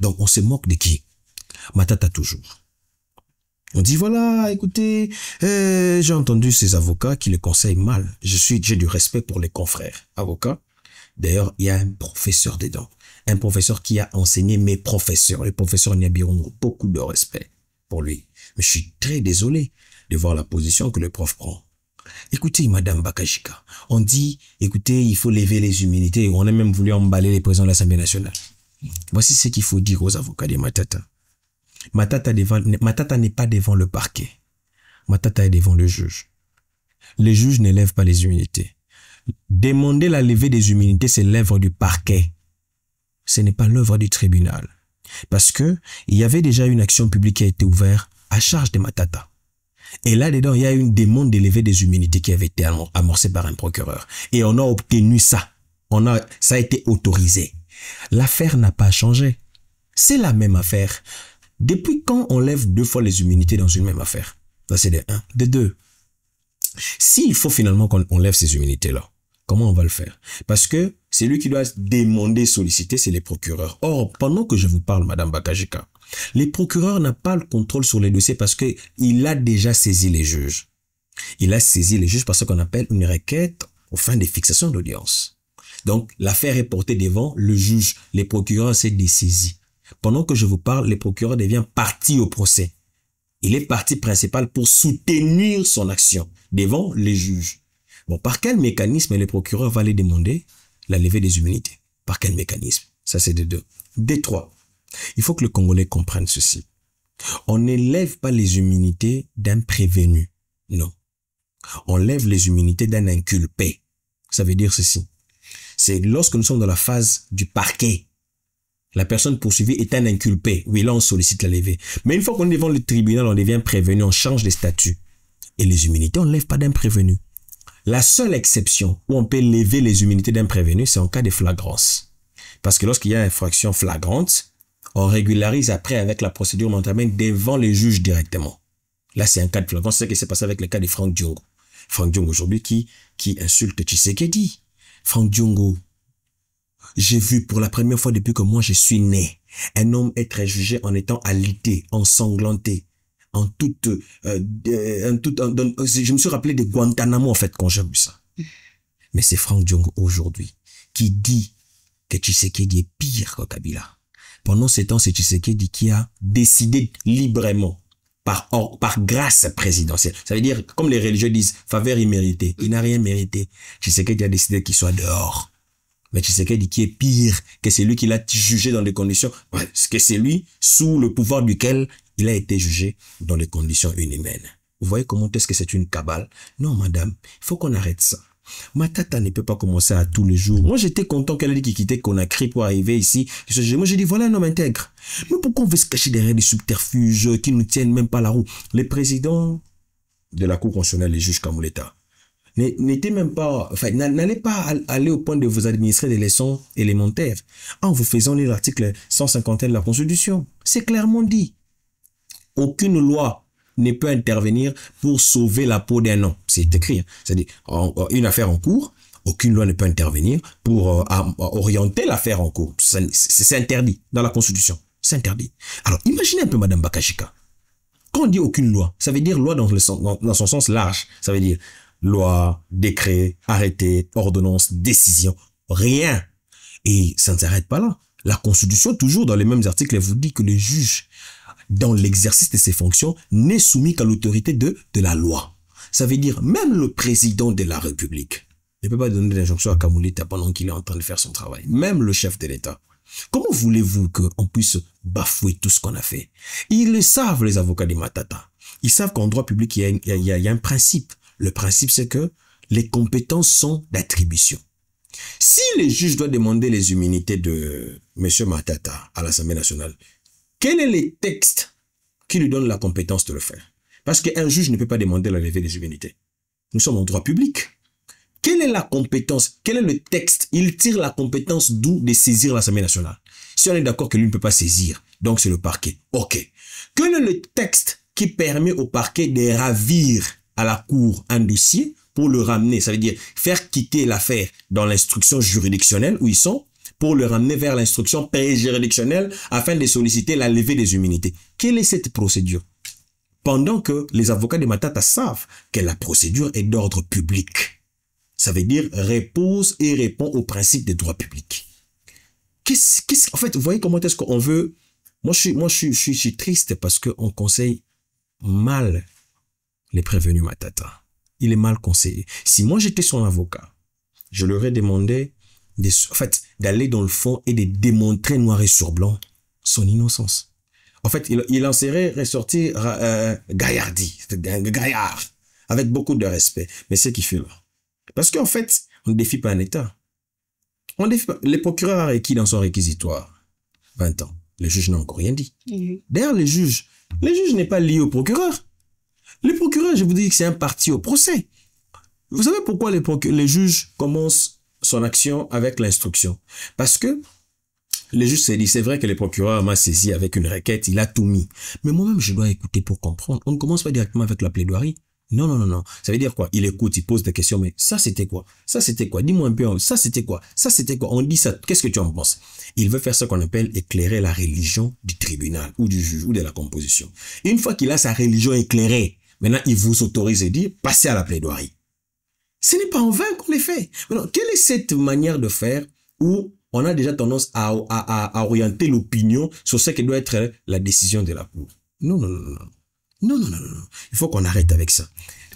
Donc, on se moque de qui? Matata toujours. On dit, voilà, écoutez, j'ai entendu ces avocats qui le conseillent mal. J'ai du respect pour les confrères avocats. D'ailleurs, il y a un professeur dedans. Un professeur qui a enseigné mes professeurs. Les professeurs Niabirungu, beaucoup de respect pour lui. Mais je suis très désolé de voir la position que le prof prend. Écoutez, Madame Bakajika, on dit, écoutez, il faut lever les humilités. On a même voulu emballer les présidents de l'Assemblée nationale. Voici ce qu'il faut dire aux avocats de Matata. Matata n'est pas devant le parquet. Matata est devant le juge. Les juges n'élèvent pas les humilités. Demander la levée des humilités, c'est l'œuvre du parquet. Ce n'est pas l'œuvre du tribunal. Parce que il y avait déjà une action publique qui a été ouverte à charge de Matata. Et là-dedans, il y a une demande d'élever des immunités qui avait été amorcée par un procureur. Et on a obtenu ça. Ça a été autorisé. L'affaire n'a pas changé. C'est la même affaire. Depuis quand on lève 2 fois les immunités dans une même affaire? Ça, c'est de 1. De 2. S'il faut finalement qu'on lève ces immunités-là, comment on va le faire? Parce que celui qui doit demander, solliciter, c'est les procureurs. Or, pendant que je vous parle, Madame Bakajika, les procureurs n'ont pas le contrôle sur les dossiers parce qu'il a déjà saisi les juges. Il a saisi les juges par ce qu'on appelle une requête aux fins de fixation d'audience. Donc, l'affaire est portée devant le juge. Les procureurs s'est dessaisis. Pendant que je vous parle, le procureur devient partie au procès. Il est partie principale pour soutenir son action devant les juges. Bon, par quel mécanisme le procureur va aller demander la levée des immunités? Par quel mécanisme? Ça, c'est de 2. De 3. Il faut que le Congolais comprenne ceci. On n'élève pas les immunités d'un prévenu. Non. On lève les immunités d'un inculpé. Ça veut dire ceci. C'est lorsque nous sommes dans la phase du parquet. La personne poursuivie est un inculpé. Oui, là, on sollicite la levée. Mais une fois qu'on est devant le tribunal, on devient prévenu, on change de statut. Et les immunités, on ne lève pas d'un prévenu. La seule exception où on peut lever les immunités d'un prévenu, c'est en cas de flagrance. Parce que lorsqu'il y a une infraction flagrante, on régularise après avec la procédure entamée devant les juges directement. Là, c'est un cas de flagrance. C'est ce qui s'est passé avec le cas de Franck Diongo. Franck Diongo aujourd'hui qui insulte Tshisekedi. Franck Diongo, j'ai vu pour la première fois depuis que moi je suis né, un homme être jugé en étant alité, ensanglanté, je me suis rappelé de Guantanamo en fait quand j'ai vu ça. Mais c'est Franck Diongo aujourd'hui qui dit que Tshisekedi est pire que Kabila. Pendant ce temps, c'est Tshisekedi qui a décidé librement par grâce présidentielle. Ça veut dire, comme les religieux disent, faveur imméritée. Il n'a rien mérité. Tshisekedi a décidé qu'il soit dehors. Mais Tshisekedi qui est pire que celui qui l'a jugé dans des conditions, que c'est lui sous le pouvoir duquel il a été jugé dans des conditions inhumaines. Vous voyez comment est-ce que c'est une cabale? Non, madame, il faut qu'on arrête ça. Matata ne peut pas commencer à tous les jours. Moi, j'étais content qu'elle ait dit qu'il quittait Conakry pour arriver ici. Moi, j'ai dit, voilà un homme intègre. Mais pourquoi on veut se cacher derrière des subterfuges qui ne tiennent même pas la roue? Les présidents de la Cour constitutionnelle, les juges Kamuleta, n'était même pas, enfin, n'allez pas aller au point de vous administrer des leçons élémentaires en vous faisant lire l'article 151 de la Constitution. C'est clairement dit. Aucune loi ne peut intervenir pour sauver la peau d'un homme. C'est écrit. C'est-à-dire, une affaire en cours, aucune loi ne peut intervenir pour orienter l'affaire en cours. C'est interdit dans la Constitution. C'est interdit. Alors, imaginez un peu, Madame Bakajika. Quand on dit aucune loi, ça veut dire loi dans son sens large. Ça veut dire loi, décret, arrêté, ordonnance, décision, rien. Et ça ne s'arrête pas là. La Constitution, toujours dans les mêmes articles, elle vous dit que le juge, dans l'exercice de ses fonctions, n'est soumis qu'à l'autorité de la loi. Ça veut dire même le président de la République ne peut pas donner d'injonction à Kamuleta pendant qu'il est en train de faire son travail. Même le chef de l'État. Comment voulez-vous qu'on puisse bafouer tout ce qu'on a fait? Ils le savent, les avocats de Matata. Ils savent qu'en droit public, il y a un principe. Le principe, c'est que les compétences sont d'attribution. Si les juges doivent demander les immunités de M. Matata à l'Assemblée nationale, quel est le texte qui lui donne la compétence de le faire? Parce qu'un juge ne peut pas demander la levée des immunités. Nous sommes en droit public. Quelle est la compétence? Quel est le texte? Il tire la compétence d'où de saisir l'Assemblée nationale. Si on est d'accord que lui ne peut pas saisir, donc c'est le parquet. Ok. Quel est le texte qui permet au parquet de ravir à la cour un dossier pour le ramener? Ça veut dire faire quitter l'affaire dans l'instruction juridictionnelle où ils sont pour le ramener vers l'instruction pré-juridictionnelle afin de solliciter la levée des immunités. Quelle est cette procédure? Pendant que les avocats de Matata savent que la procédure est d'ordre public. Ça veut dire repose et répond au principe des droits publics. En fait, vous voyez comment est-ce qu'on veut... Moi, je suis triste parce qu'on conseille mal les prévenus Matata. Il est mal conseillé. Si moi, j'étais son avocat, je leur ai demandé d'aller dans le fond et de démontrer noir et sur blanc son innocence. En fait, il en serait ressorti gaillardi, gaillard, avec beaucoup de respect. Mais c'est ce qu'il fait là. Parce qu'en fait, on ne défie pas un État. Les procureurs a requis dans son réquisitoire 20 ans. Le juge n'a encore rien dit. D'ailleurs, le juge n'est pas lié au procureur. Les procureurs, je vous dis que c'est un parti au procès. Vous savez pourquoi les juges commencent son action avec l'instruction? Parce que les juges se disent, c'est vrai que le procureur m'a saisi avec une requête, il a tout mis. Mais moi-même, je dois écouter pour comprendre. On ne commence pas directement avec la plaidoirie. Non, non, non, non. Ça veut dire quoi? Il écoute, il pose des questions, mais ça c'était quoi? Ça c'était quoi? Dis-moi un peu, ça c'était quoi? Ça c'était quoi? On dit ça, qu'est-ce que tu en penses? Il veut faire ce qu'on appelle éclairer la religion du tribunal, ou du juge, ou de la composition. Une fois qu'il a sa religion éclairée, maintenant il vous autorise et dit, passez à la plaidoirie. Ce n'est pas en vain qu'on les fait. Maintenant, quelle est cette manière de faire où on a déjà tendance à orienter l'opinion sur ce qui doit être la décision de la Cour? Non, non, non, non. Non, non, non, non. Il faut qu'on arrête avec ça.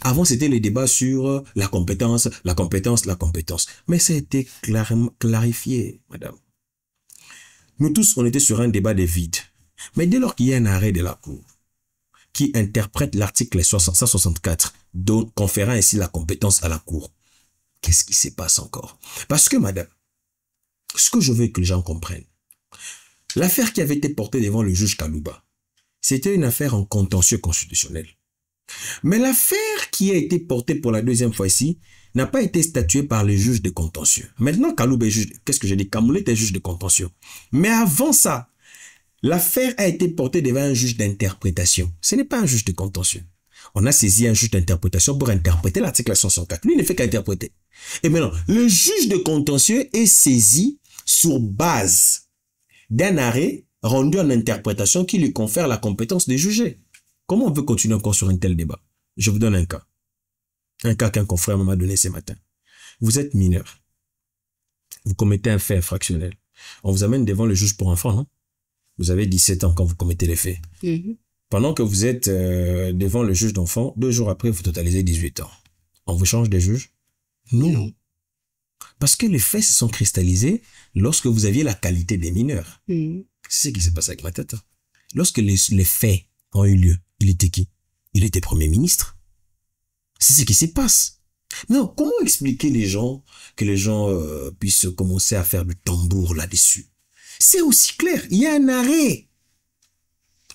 Avant, c'était les débats sur la compétence, la compétence, la compétence. Mais ça a été clarifié, madame. Nous tous, on était sur un débat des vides. Mais dès lors qu'il y a un arrêt de la Cour qui interprète l'article 164, conférant ainsi la compétence à la Cour, qu'est-ce qui se passe encore? Parce que, madame, ce que je veux que les gens comprennent, l'affaire qui avait été portée devant le juge Kalouba, c'était une affaire en contentieux constitutionnel. Mais l'affaire qui a été portée pour la deuxième fois ici n'a pas été statuée par les juges de contentieux. Maintenant, Kalouba est juge, qu'est-ce que j'ai dit? Kamoulet est juge de contentieux. Mais avant ça, l'affaire a été portée devant un juge d'interprétation. Ce n'est pas un juge de contentieux. On a saisi un juge d'interprétation pour interpréter l'article 164. Lui, il ne fait qu'interpréter. Et maintenant, le juge de contentieux est saisi sur base d'un arrêt rendu en interprétation qui lui confère la compétence de juger. Comment on peut continuer encore sur un tel débat? Je vous donne un cas. Un cas qu'un confrère m'a donné ce matin. Vous êtes mineur. Vous commettez un fait infractionnel. On vous amène devant le juge pour enfants, non? Vous avez 17 ans quand vous commettez les faits. Pendant que vous êtes devant le juge d'enfant, 2 jours après, vous totalisez 18 ans. On vous change de juge? Non. Parce que les faits se sont cristallisés lorsque vous aviez la qualité des mineurs. C'est ce qui s'est passé avec Matata. Lorsque les faits ont eu lieu, il était qui? Il était Premier ministre. C'est ce qui se passe. Non, comment expliquer que les gens puissent commencer à faire du tambour là-dessus? C'est aussi clair. Il y a un arrêt.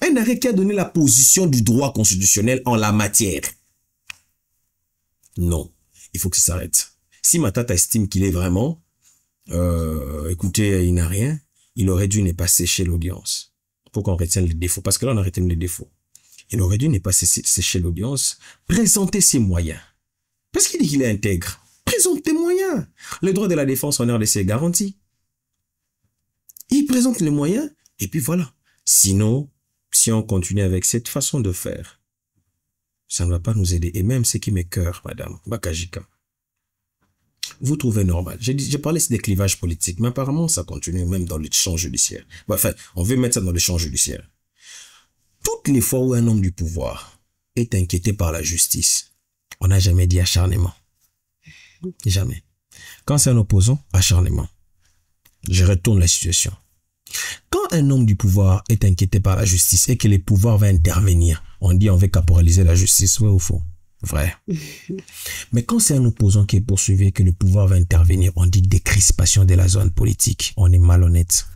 Un arrêt qui a donné la position du droit constitutionnel en la matière. Non, il faut que ça s'arrête. Si Matata estime qu'il est vraiment, écoutez, il n'a rien, il aurait dû ne pas sécher l'audience pour qu'on retienne les défauts. Parce que là, on a retenu les défauts. Il aurait dû ne pas sécher l'audience, présenter ses moyens. Parce qu'il dit qu'il est intègre. Présente tes moyens. Le droit de la défense en RDC est garanti. Il présente les moyens, et puis voilà. Sinon, si on continue avec cette façon de faire, ça ne va pas nous aider. Et même ce qui m'écoeure, madame Bakajika, vous trouvez normal. J'ai parlé des clivages politiques, mais apparemment, ça continue même dans le champ judiciaire. Enfin, on veut mettre ça dans le champ judiciaire. Toutes les fois où un homme du pouvoir est inquiété par la justice, on n'a jamais dit acharnement. Jamais. Quand c'est un opposant, acharnement. Je retourne la situation. Quand un homme du pouvoir est inquiété par la justice et que le pouvoir va intervenir, on dit on veut caporaliser la justice, vrai ou faux? Vrai. Mais quand c'est un opposant qui est poursuivi et que le pouvoir va intervenir, on dit décrispation de la zone politique. On est malhonnête.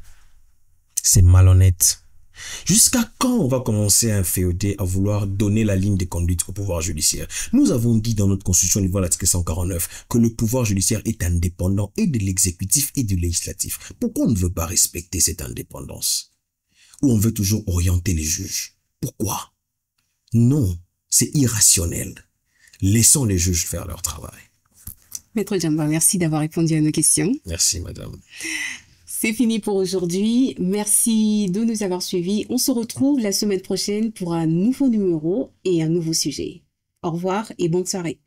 C'est malhonnête. Jusqu'à quand on va commencer à inféoder, à vouloir donner la ligne de conduite au pouvoir judiciaire? Nous avons dit dans notre constitution, au niveau de l'article 149, que le pouvoir judiciaire est indépendant et de l'exécutif et du législatif. Pourquoi on ne veut pas respecter cette indépendance? Ou on veut toujours orienter les juges? Pourquoi? Non, c'est irrationnel. Laissons les juges faire leur travail. Maître Djamba, merci d'avoir répondu à nos questions. Merci, madame. C'est fini pour aujourd'hui. Merci de nous avoir suivis. On se retrouve la semaine prochaine pour un nouveau numéro et un nouveau sujet. Au revoir et bonne soirée.